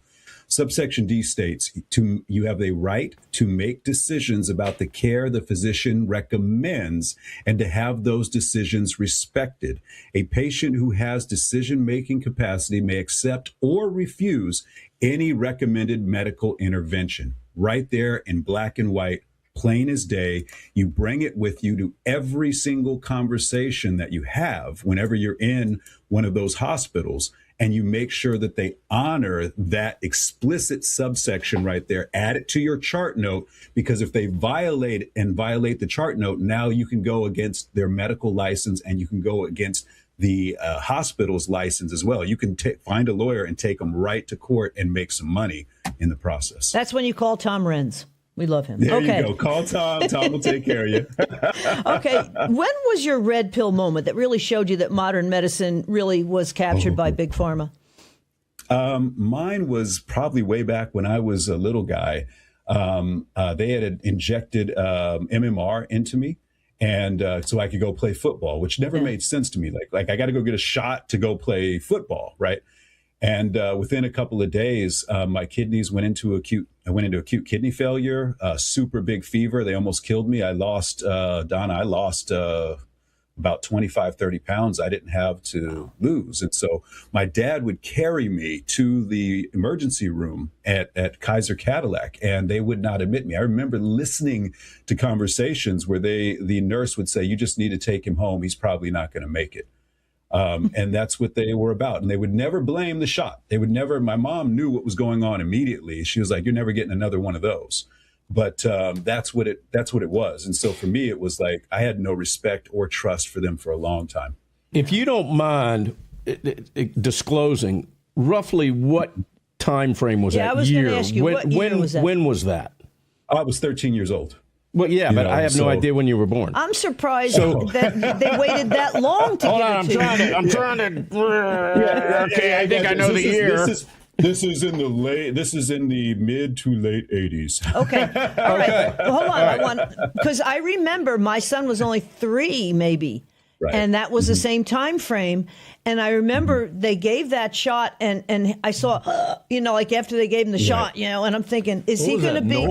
Subsection D states, you have a right to make decisions about the care the physician recommends and to have those decisions respected. A patient who has decision-making capacity may accept or refuse any recommended medical intervention. Right there in black and white, plain as day. You bring it with you to every single conversation that you have whenever you're in one of those hospitals. And you make sure that they honor that explicit subsection right there. Add it to your chart note, because if they violate the chart note, now you can go against their medical license and you can go against the hospital's license as well. You can find a lawyer and take them right to court and make some money in the process. That's when you call Tom Renz. We love him. There you go. Call Tom. Tom will take care of you. Okay. When was your red pill moment that really showed you that modern medicine really was captured by Big Pharma? Mine was probably way back when I was a little guy. They had injected MMR into me. And so I could go play football, which never made sense to me. Like I got to go get a shot to go play football, right? And within a couple of days, my kidneys went into acute kidney failure, super big fever. They almost killed me. I lost, Donna, about 25, 30 pounds I didn't have to lose. And so my dad would carry me to the emergency room at Kaiser Cadillac, and they would not admit me. I remember listening to conversations where the nurse would say, "You just need to take him home. He's probably not going to make it." And that's what they were about. And they would never blame the shot. My mom knew what was going on immediately. She was like, "You're never getting another one of those." But that's what it was. And so for me, it was like I had no respect or trust for them for a long time. If you don't mind disclosing, roughly what time frame was that? I was going to ask you, what year was that? When was that? I was 13 years old. Well, yeah, but I have no idea when you were born. I'm surprised that they waited that long to give it to you. I'm trying to. Okay, I think I know the year. This is in the mid to late 80s. Okay. All right. Well, hold on. Because I remember my son was only 3, maybe. Right. And that was the same time frame. And I remember they gave that shot, and I saw, like after they gave him the shot, and I'm thinking, is he going to be?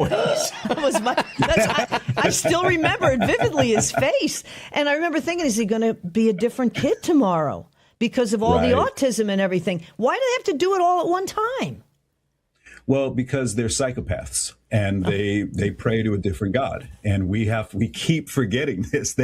I still remember it vividly, his face. And I remember thinking, is he going to be a different kid tomorrow? Because of all the autism and everything. Why do they have to do it all at one time? Well, because they're psychopaths and they pray to a different God. And we keep forgetting this.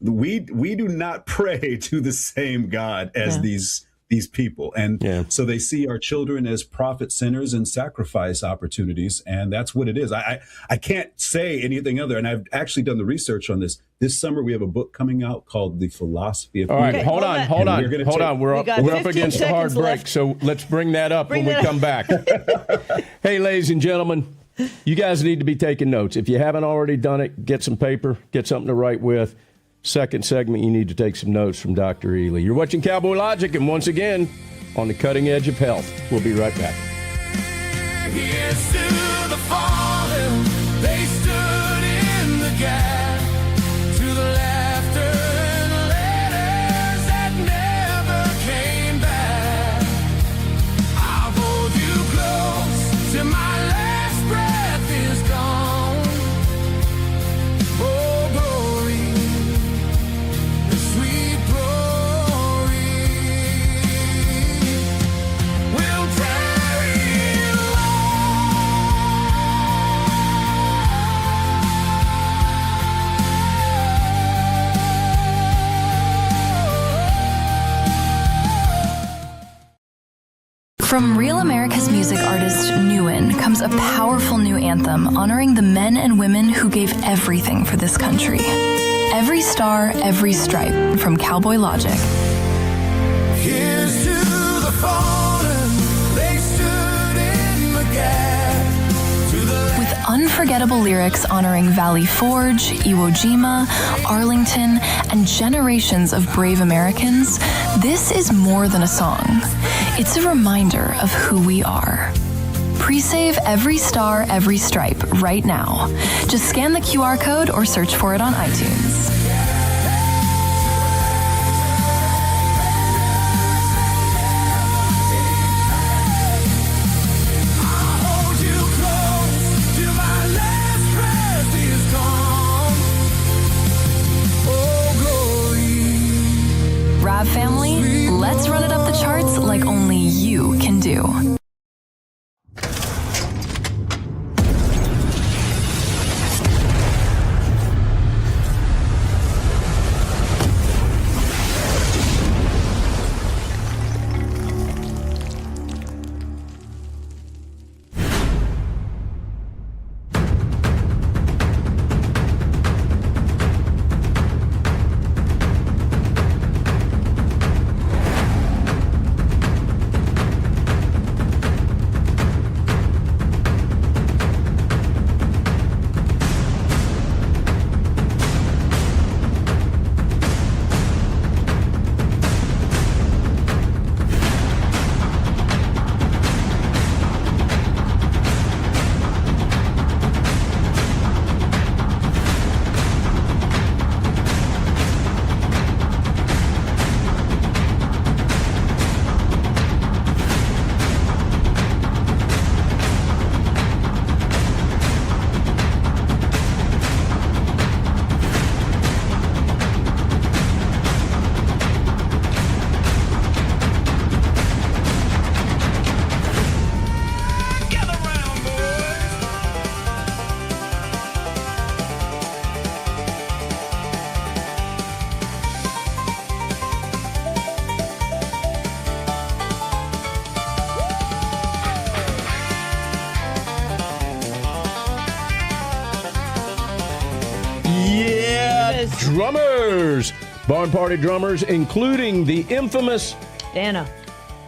We do not pray to the same God as these people. And so they see our children as prophet sinners and sacrifice opportunities. And that's what it is. I can't say anything other. And I've actually done the research on this. This summer, we have a book coming out called The Philosophy of Healing. All right, hold on. We're up against a hard break, so let's bring that up when we come back. Hey, ladies and gentlemen, you guys need to be taking notes. If you haven't already done it, get some paper, get something to write with. Second segment, you need to take some notes from Dr. Ely. You're watching Cowboy Logic, and once again, on the cutting edge of health. We'll be right back. Here's to the fallen, they stood in the gap. From Real America's music artist Newen comes a powerful new anthem honoring the men and women who gave everything for this country. Every star, every stripe, from Cowboy Logic. Here's to the fallen, they stood in the gap. With unforgettable unforgettable lyrics honoring Valley Forge, Iwo Jima, Arlington, and generations of brave Americans, this is more than a song. It's a reminder of who we are. Pre-save Every Star, Every Stripe right now. Just scan the QR code or search for it on iTunes. Rab family, let's run it up the charts like only you can do. Drummers, Barn Party Drummers, including the infamous Dana.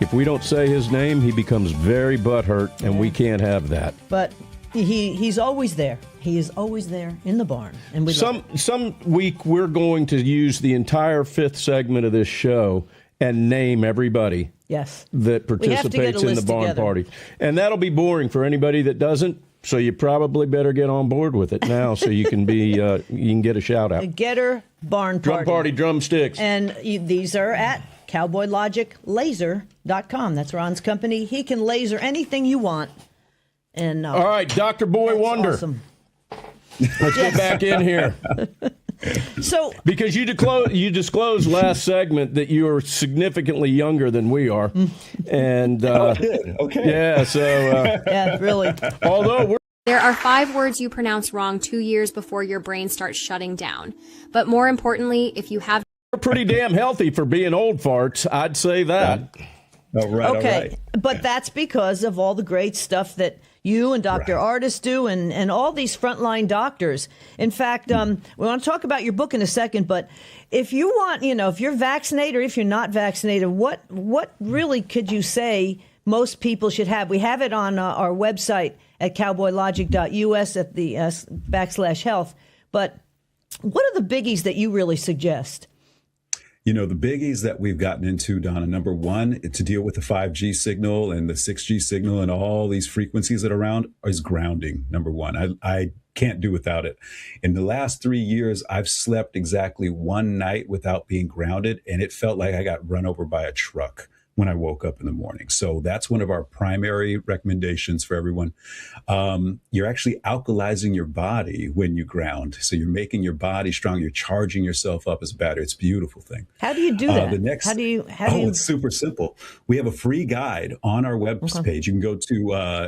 If we don't say his name, he becomes very butthurt, and we can't have that. But he's always there. He is always there in the barn. And some week we're going to use the entire fifth segment of this show and name everybody that participates in the barn party. And that'll be boring for anybody that doesn't. So you probably better get on board with it now, so you can be you can get a shout out. The Getter Barn Party. Drum Party Drumsticks. And these are at CowboyLogicLaser.com. That's Ron's company. He can laser anything you want. And all right, Dr. Boy Wonder. Awesome. Let's get back in here. So, because you disclosed last segment that you are significantly younger than we are, and I did. Okay, yeah. So yeah, really. Although there are 5 words you pronounce wrong 2 years before your brain starts shutting down. But more importantly, if you have, we're pretty damn healthy for being old farts. I'd say that. All right. Okay, all right. But that's because of all the great stuff that you and Dr. Artis do and all these frontline doctors. In fact, we want to talk about your book in a second, but if you want, if you're vaccinated or if you're not vaccinated, what really could you say most people should have? We have it on our website at cowboylogic.us at the /health. But what are the biggies that you really suggest? The biggies that we've gotten into, Donna, number one, to deal with the 5G signal and the 6G signal and all these frequencies that are around is grounding, number one. I can't do without it. In the last 3 years, I've slept exactly one night without being grounded, and it felt like I got run over by a truck when I woke up in the morning. So that's one of our primary recommendations for everyone. You're actually alkalizing your body when you ground. So you're making your body strong. You're charging yourself up as a battery. It's a beautiful thing. How do you do that? How do you? It's super simple. We have a free guide on our webpage. You can go to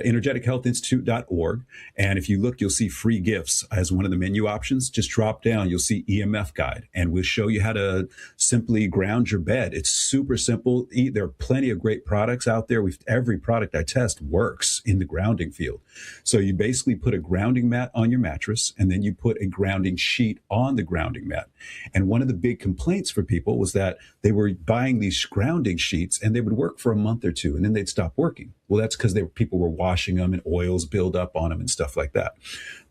energetichealthinstitute.org. And if you look, you'll see free gifts as one of the menu options. Just drop down. You'll see EMF guide. And we'll show you how to simply ground your bed. It's super simple. There are plenty of great products out there. Every product I test works in the grounding field. So you basically put a grounding mat on your mattress, and then you put a grounding sheet on the grounding mat. And one of the big complaints for people was that they were buying these grounding sheets and they would work for a month or two and then they'd stop working. Well, that's because people were washing them and oils build up on them and stuff like that.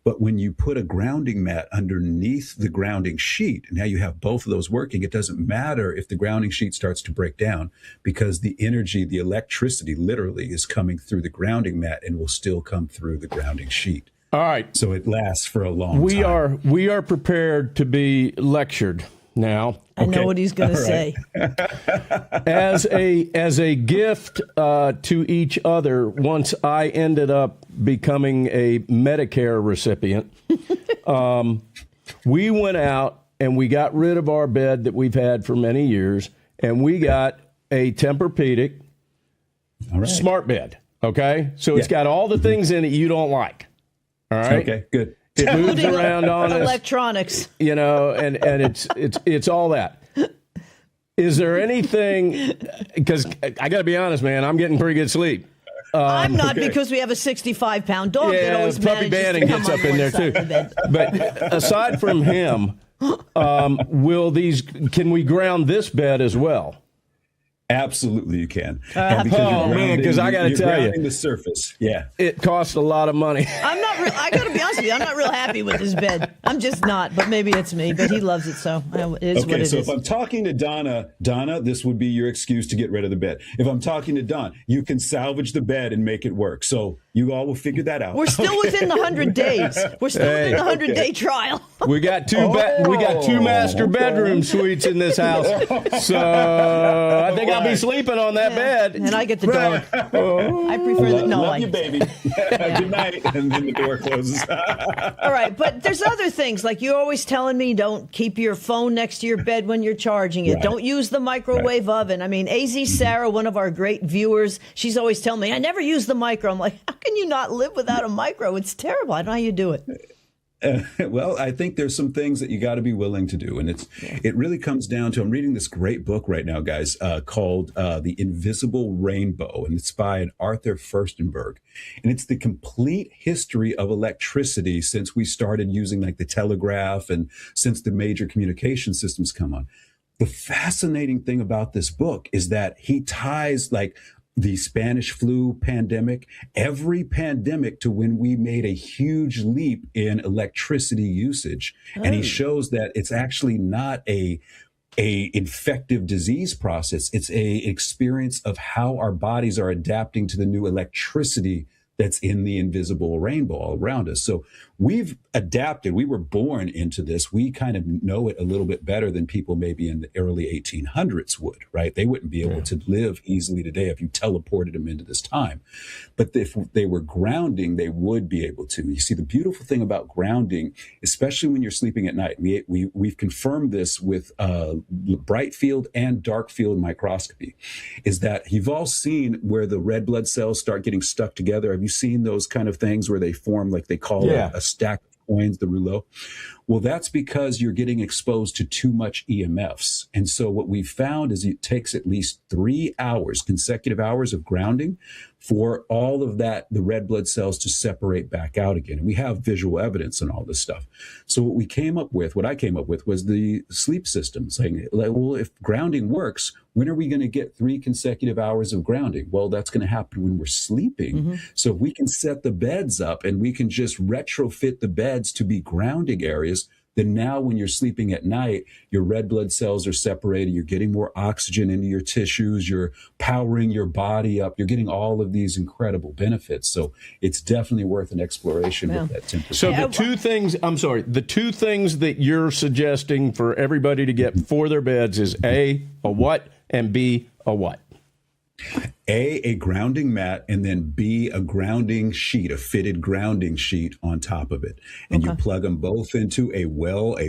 But when you put a grounding mat underneath the grounding sheet, and now you have both of those working, it doesn't matter if the grounding sheet starts to break down, because the energy, the electricity literally is coming through the grounding mat and will still come through the grounding sheet. All right. So it lasts for a long time. We are prepared to be lectured now. I know what he's going to say. As a gift to each other, once I ended up becoming a Medicare recipient, we went out and we got rid of our bed that we've had for many years, and we got a Tempur-Pedic smart bed. Okay, so it's got all the things in it you don't like. All right. Okay. Good. It moves around on us. Electronics. You know, and it's all that. Is there anything? Because I got to be honest, man, I'm getting pretty good sleep. I'm not, because we have a 65-pound dog that always Puppy manages Bannon to come gets on up in one there side too. of the bed. But aside from him, can we ground this bed as well? Absolutely, you can. Because I got to tell you, the surface, it costs a lot of money. I got to be honest with you, I'm not real happy with this bed. I'm just not. But maybe it's me. But he loves it, so it is what it is. So if I'm talking to Donna, this would be your excuse to get rid of the bed. If I'm talking to Don, you can salvage the bed and make it work. So you all will figure that out. We're still within the 100 days. We're still within the 100-day trial. We got two master bedroom suites in this house, so I think I'll be sleeping on that bed. And I get the dog. I prefer that. No, love you, baby. Good night. And then the door closes. All right, but there's other things, like you're always telling me, don't keep your phone next to your bed when you're charging it. Right. Don't use the microwave oven. I mean, AZ Sarah, one of our great viewers, she's always telling me, I never use the micro. I'm like, how can you not live without a micro? It's terrible. I don't know how you do it. Well, I think there's some things that you got to be willing to do. And it really comes down to, I'm reading this great book right now, guys, called The Invisible Rainbow. And it's by an Arthur Furstenberg. And it's the complete history of electricity since we started using like the telegraph and since the major communication systems come on. The fascinating thing about this book is that he ties like the Spanish flu pandemic, every pandemic, to when we made a huge leap in electricity usage. And he shows that it's actually not a infective disease process. It's a experience of how our bodies are adapting to the new electricity that's in the invisible rainbow all around us. So we've adapted. We were born into this. We kind of know it a little bit better than people maybe in the early 1800s would, right? They wouldn't be able to live easily today if you teleported them into this time. But if they were grounding, they would be able to. You see, the beautiful thing about grounding, especially when you're sleeping at night, we've confirmed this with bright field and dark field microscopy, is that you've all seen where the red blood cells start getting stuck together. Have you seen those kind of things where they form, like they call it a stack of coins, the rouleau? Well, that's because you're getting exposed to too much EMFs. And so what we found is it takes at least 3 hours, consecutive hours of grounding, for all of that, the red blood cells to separate back out again. And we have visual evidence and all this stuff. So what I came up with was the sleep system, saying, well, if grounding works, when are we going to get 3 consecutive hours of grounding? Well, that's going to happen when we're sleeping. Mm-hmm. So if we can set the beds up and we can just retrofit the beds to be grounding areas, then now when you're sleeping at night, your red blood cells are separated, you're getting more oxygen into your tissues, you're powering your body up, you're getting all of these incredible benefits. So it's definitely worth an exploration with that temperature. So the two things that you're suggesting for everybody to get for their beds is A, a what, and B, a what? A grounding mat, and then B, a grounding sheet, a fitted grounding sheet on top of it. And you plug them both into a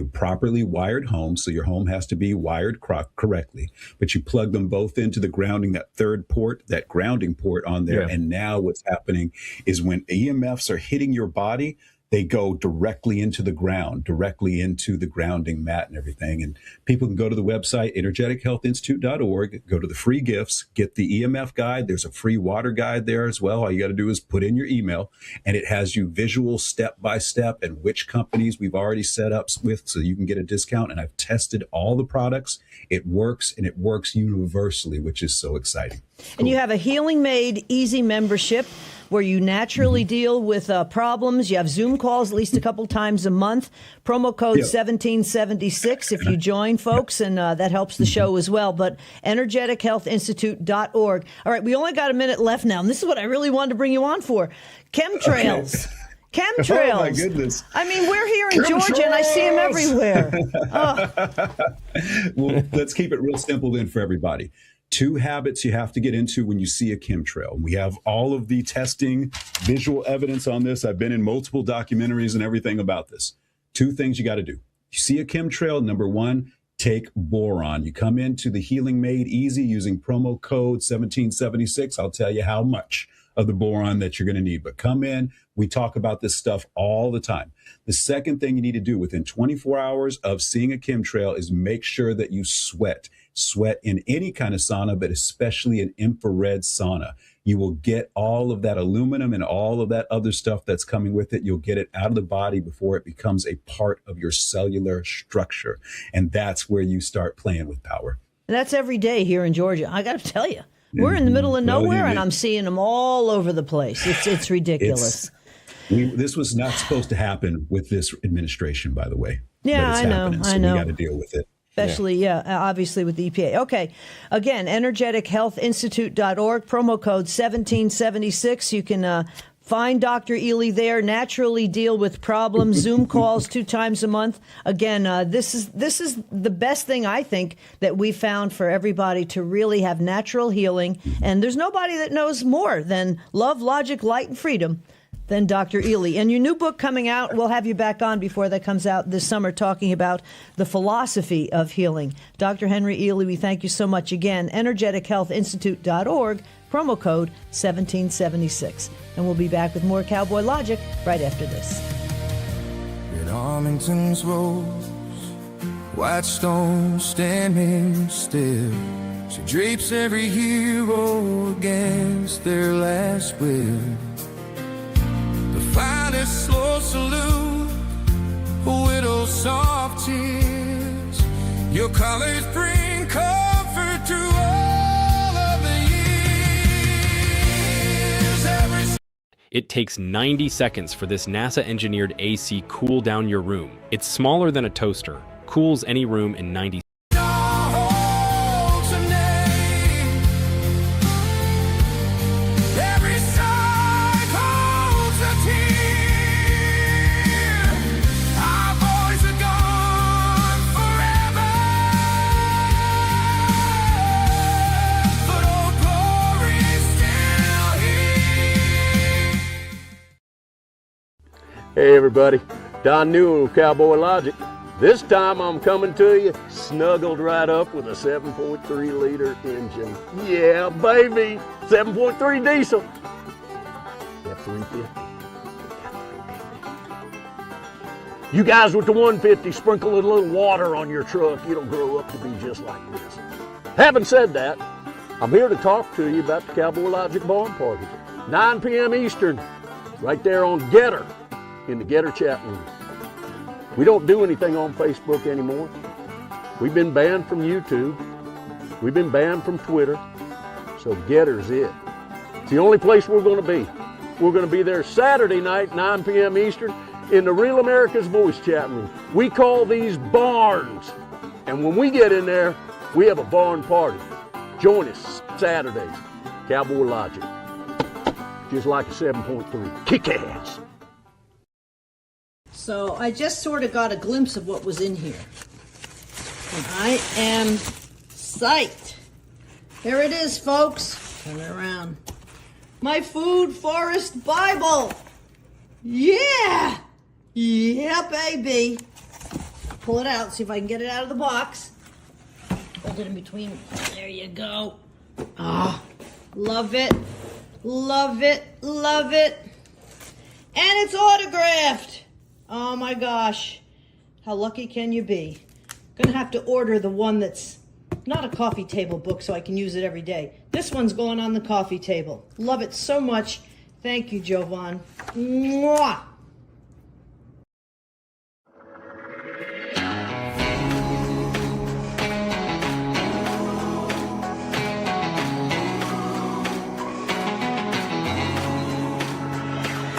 properly wired home. So your home has to be wired correctly, but you plug them both into the grounding, that third port, that grounding port on there. Yeah. And now what's happening is when EMFs are hitting your body, they go directly into the ground, directly into the grounding mat and everything. And people can go to the website, energetichealthinstitute.org, go to the free gifts, get the EMF guide. There's a free water guide there as well. All you got to do is put in your email, and it has you visual step-by-step and which companies we've already set up with so you can get a discount. And I've tested all the products. It works, and it works universally, which is so exciting. And you have a Healing Made Easy membership where you naturally deal with problems. You have Zoom calls at least a couple times a month. Promo code 1776 if you join, folks, and that helps the show as well. But energetichealthinstitute.org. All right, we only got a minute left now, and this is what I really wanted to bring you on for. Chemtrails. Okay. Chemtrails. Oh, my goodness. I mean, we're here in Georgia, and I see them everywhere. Well, let's keep it real simple then for everybody. 2 habits you have to get into when you see a chemtrail. We have all of the testing, visual evidence on this. I've been in multiple documentaries and everything about this. 2 things you got to do. You see a chemtrail, number 1, take boron. You come into the Healing Made Easy using promo code 1776. I'll tell you how much of the boron that you're going to need. But come in. We talk about this stuff all the time. The second thing you need to do within 24 hours of seeing a chemtrail is make sure that you sweat. Sweat in any kind of sauna, but especially an infrared sauna. You will get all of that aluminum and all of that other stuff that's coming with it. You'll get it out of the body before it becomes a part of your cellular structure. And that's where you start playing with power. And that's every day here in Georgia. I got to tell you, we're in the middle of nowhere, and I'm seeing them all over the place. It's ridiculous. This was not supposed to happen with this administration, by the way. Yeah, but it's happening, so I know. We got to deal with it. Especially, obviously with the EPA. Okay. Again, energetichealthinstitute.org, promo code 1776. You can find Dr. Ely there, naturally deal with problems, Zoom calls 2 times a month. Again, this is the best thing, I think, that we found for everybody to really have natural healing. And there's nobody that knows more than love, logic, light, and freedom than Dr. Ely. And your new book coming out, we'll have you back on before that comes out this summer, talking about the philosophy of healing. Dr. Henry Ely, we thank you so much again. energetichealthinstitute.org, promo code 1776. And we'll be back with more Cowboy Logic right after this. In Arlington's rose, white stone standing still, she drapes every hero against their last will. The finest slow salute, a widow's soft tears. Your colors bring comfort to all of the years. It takes 90 seconds for this NASA-engineered AC cool down your room. It's smaller than a toaster, cools any room in 90 seconds. Hey everybody, Don Newell with Cowboy Logic. This time I'm coming to you snuggled right up with a 7.3 liter engine. Yeah, baby, 7.3 diesel. F350. You guys with the 150, sprinkle a little water on your truck. It'll grow up to be just like this. Having said that, I'm here to talk to you about the Cowboy Logic Barn Party. 9 p.m. Eastern, right there on Getter, in the Getter chat room. We don't do anything on Facebook anymore. We've been banned from YouTube. We've been banned from Twitter. So Getter's it. It's the only place we're going to be. We're going to be there Saturday night, 9 p.m. Eastern, in the Real America's Voice chat room. We call these barns. And when we get in there, we have a barn party. Join us Saturdays. Cowboy Logic. Just like a 7.3. Kick ass. So I just sort of got a glimpse of what was in here. And I am psyched. Here it is, folks. Turn it around. My Food Forest Bible. Yeah. Yeah, baby. Pull it out, see if I can get it out of the box. Hold it in between. There you go. Ah, love it. Love it. Love it. And it's autographed. Oh my gosh. How lucky can you be? Gonna have to order the one that's not a coffee table book so I can use it every day. This one's going on the coffee table. Love it so much. Thank you, Jovan. Mwah!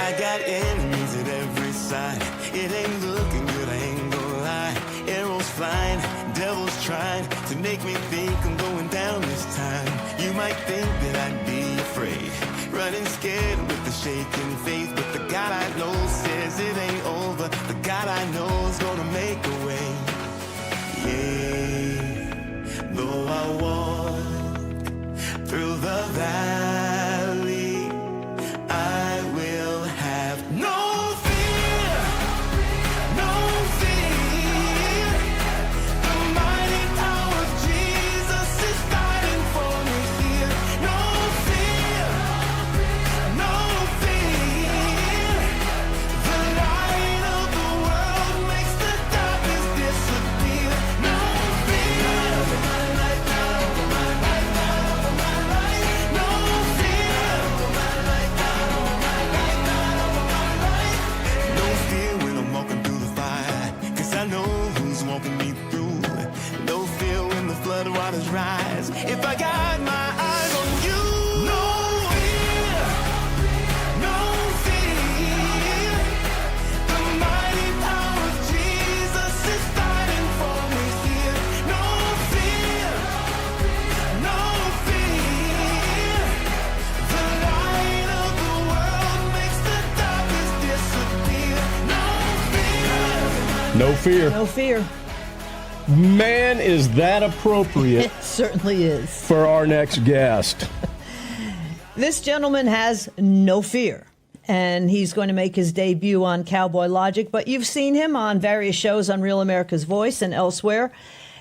I got enemies at every side. It ain't looking good, I ain't gonna lie. Arrows flying, devils trying to make me think I'm going down this time. You might think that I'd be afraid, running scared with the shaking faith. But the God I know says it ain't over. The God I know is gonna make a way. Yeah, though I walk through the valley, I will have no fear, no fear. The mighty power of Jesus is fighting for me here. No fear, no fear. The light of the world makes the darkness disappear. No fear. My life, my life, my life. No fear. My life, no fear when I'm walking through the fire, 'cause I know who's walking me through. No fear when the flood waters rise, if I got my eyes on you. No fear, no fear. The mighty power of Jesus is fighting for me here. No fear, no fear. The light of the world makes the darkness disappear. No fear. No fear. No fear. Man, is that appropriate It certainly is. for our next guest. This gentleman has no fear, and he's going to make his debut on Cowboy Logic, but you've seen him on various shows on Real America's Voice and elsewhere,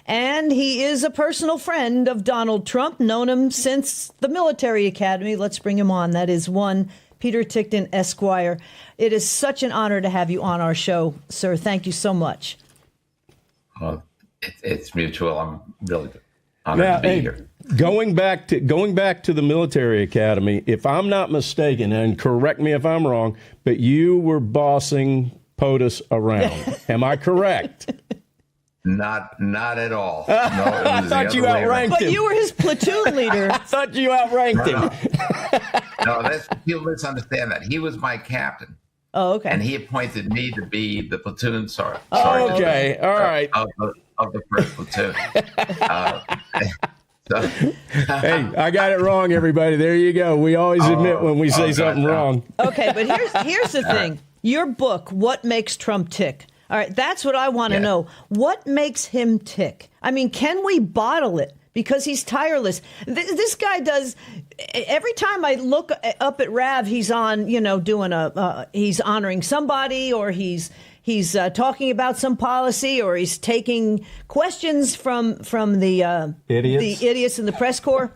and he is a personal friend of Donald Trump, known him since the military academy. Let's bring him on. That is one Peter Tickton, Esquire. It is such an honor to have you on our show, sir. Thank you so much. Well, it's mutual. I'm really honored Now, to be hey, here. going back to the military academy, if I'm not mistaken, and correct me if I'm wrong, but you were bossing POTUS around. Am I correct? Not at all. No, I thought you outranked But him. you were his platoon leader. I thought you outranked him. No, people misunderstand that. He was my captain. Oh, okay. And he appointed me to be the platoon sergeant. Oh, okay. All right. Of the first platoon. Hey, I got it wrong, everybody. There you go. We always admit when we say something wrong. Okay, but here's the thing. Your book, What Makes Trump Tick? All right, that's what I want to know. What makes him tick? I mean, can we bottle it? Because he's tireless. This guy does. Every time I look up at Rav, he's on, doing he's honoring somebody, or he's talking about some policy, or he's taking questions from the idiots in the press corps.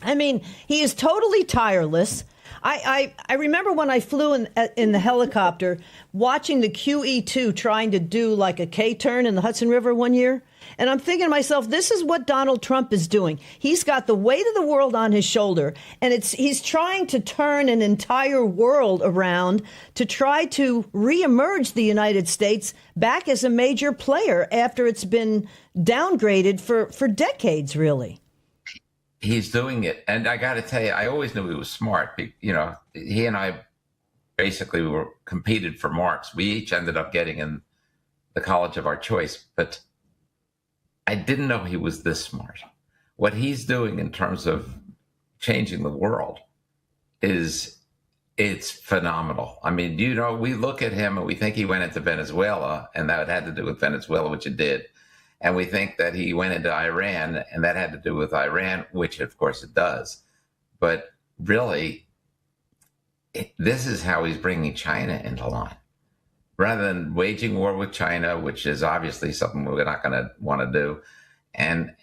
I mean, he is totally tireless. I remember when I flew in the helicopter, watching the QE2 trying to do like a K-turn in the Hudson River one year. And I'm thinking to myself, this is what Donald Trump is doing. He's got the weight of the world on his shoulder, and he's trying to turn an entire world around to try to reemerge the United States back as a major player after it's been downgraded for decades, really. He's doing it. And I got to tell you, I always knew he was smart. He and I basically competed for marks. We each ended up getting in the college of our choice, but I didn't know he was this smart. What he's doing in terms of changing the world it's phenomenal. I mean, we look at him and we think he went into Venezuela, and that had to do with Venezuela, which it did. And we think that he went into Iran, and that had to do with Iran, which of course it does. But really, this is how he's bringing China into line. Rather than waging war with China, which is obviously something we're not going to want to do, and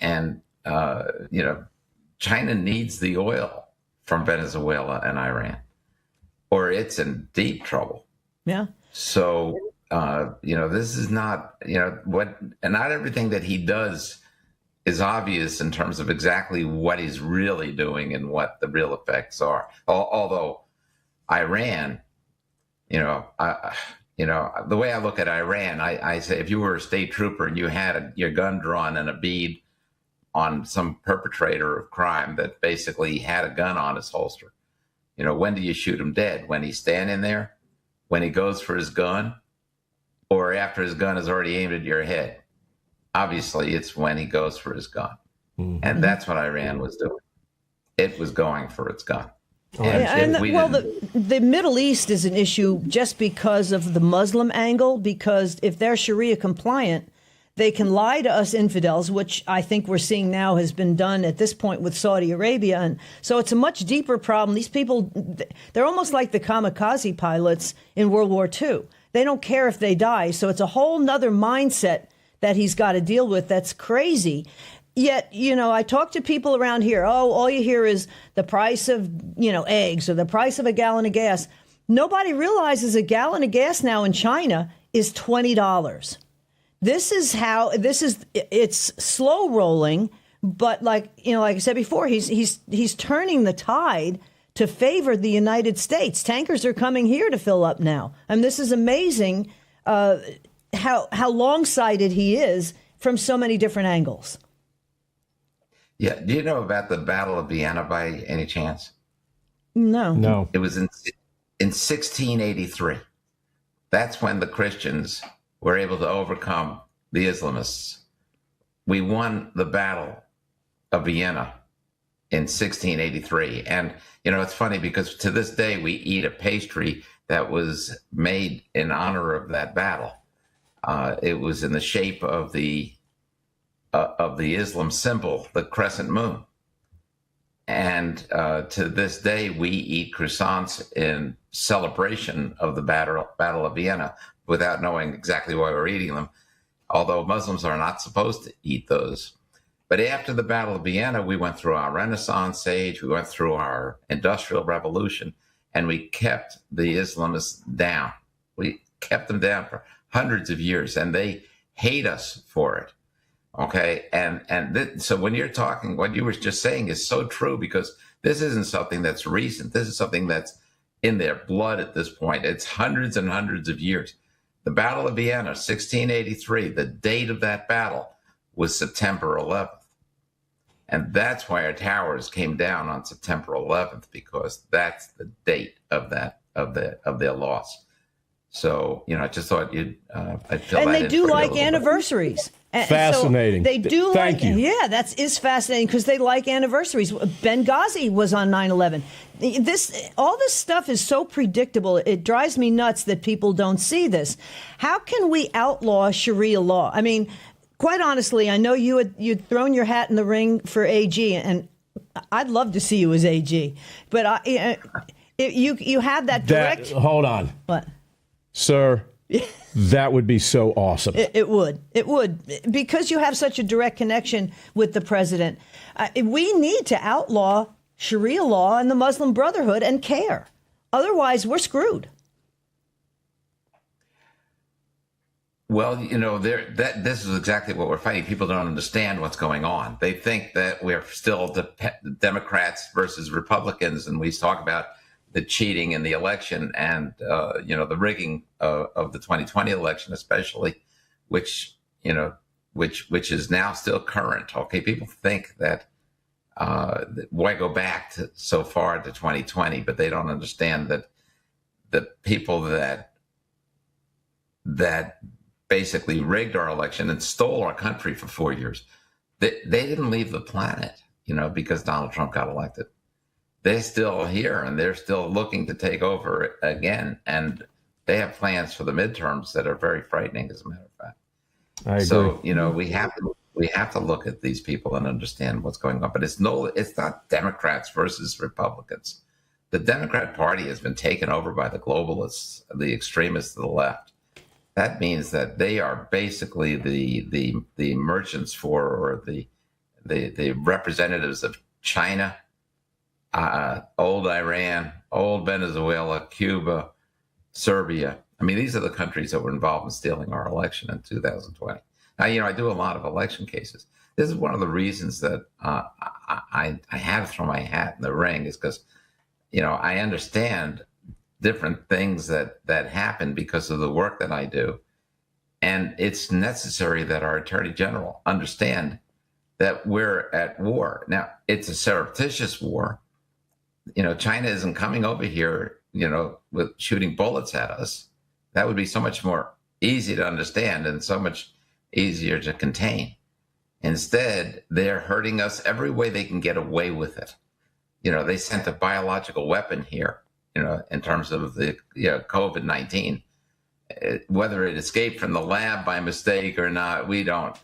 China needs the oil from Venezuela and Iran, or it's in deep trouble. Yeah. So, this is not, and not everything that he does is obvious in terms of exactly what he's really doing and what the real effects are. Although Iran, the way I look at Iran, I say if you were a state trooper and you had your gun drawn and a bead on some perpetrator of crime that basically had a gun on his holster, when do you shoot him dead? When he's standing there? When he goes for his gun? Or after his gun is already aimed at your head? Obviously, it's when he goes for his gun. Mm-hmm. And that's what Iran was doing. It was going for its gun. The Middle East is an issue just because of the Muslim angle, because if they're Sharia compliant, they can lie to us infidels, which I think we're seeing now has been done at this point with Saudi Arabia. And so it's a much deeper problem. These people, they're almost like the kamikaze pilots in World War II. They don't care if they die. So it's a whole nother mindset that he's got to deal with. That's crazy. Yet, I talk to people around here. Oh, all you hear is the price of, eggs or the price of a gallon of gas. Nobody realizes a gallon of gas now in China is $20. It's slow rolling, but like I said before, he's turning the tide to favor the United States. Tankers are coming here to fill up now. And this is amazing how long-sighted he is from so many different angles. Yeah. Do you know about the Battle of Vienna by any chance? No. It was in 1683. That's when the Christians were able to overcome the Islamists. We won the Battle of Vienna in 1683. And, it's funny because to this day we eat a pastry that was made in honor of that battle. It was in the shape of the Islam symbol, the crescent moon. And to this day, we eat croissants in celebration of the Battle of Vienna without knowing exactly why we're eating them, although Muslims are not supposed to eat those. But after the Battle of Vienna, we went through our Renaissance age, we went through our Industrial Revolution, and we kept the Islamists down. We kept them down for hundreds of years, and they hate us for it. Okay. So when you're talking, what you were just saying is so true, because this isn't something that's recent. This is something that's in their blood at this point. It's hundreds and hundreds of years. The Battle of Vienna, 1683, the date of that battle was September 11th. And that's why our towers came down on September 11th, because that's the date of their loss. So, I just thought I'd fill that in. And they do like anniversaries. Fascinating. So they do. Thank you. Yeah, that is fascinating because they like anniversaries. Benghazi was on 9/11. All this stuff is so predictable. It drives me nuts that people don't see this. How can we outlaw Sharia law? I mean, quite honestly, I know you'd thrown your hat in the ring for AG, and I'd love to see you as AG. But you have that direct. Hold on. What? Sir, that would be so awesome. It would. Because you have such a direct connection with the president. We need to outlaw Sharia law and the Muslim Brotherhood and care. Otherwise, we're screwed. Well, this is exactly what we're fighting. People don't understand what's going on. They think that we're still Democrats versus Republicans, and we talk about the cheating in the election and the rigging of the 2020 election, especially, which is now still current. Okay, people think that why go back so far to 2020, but they don't understand that the people that basically rigged our election and stole our country for 4 years, they didn't leave the planet, because Donald Trump got elected. They're still here and they're still looking to take over again. And they have plans for the midterms that are very frightening, as a matter of fact. I agree. So, we have to look at these people and understand what's going on. But it's not Democrats versus Republicans. The Democrat Party has been taken over by the globalists, the extremists to the left. That means that they are basically the merchants for, or the representatives of China, old Iran, old Venezuela, Cuba, Serbia. I mean, these are the countries that were involved in stealing our election in 2020. Now, I do a lot of election cases. This is one of the reasons that I have to throw my hat in the ring, is because, I understand different things that happen because of the work that I do. And it's necessary that our Attorney General understand that we're at war. Now, it's a surreptitious war. China isn't coming over here, with shooting bullets at us. That would be so much more easy to understand and so much easier to contain. Instead, they're hurting us every way they can get away with it. They sent a biological weapon here, in terms of the COVID-19. Whether it escaped from the lab by mistake or not, we don't.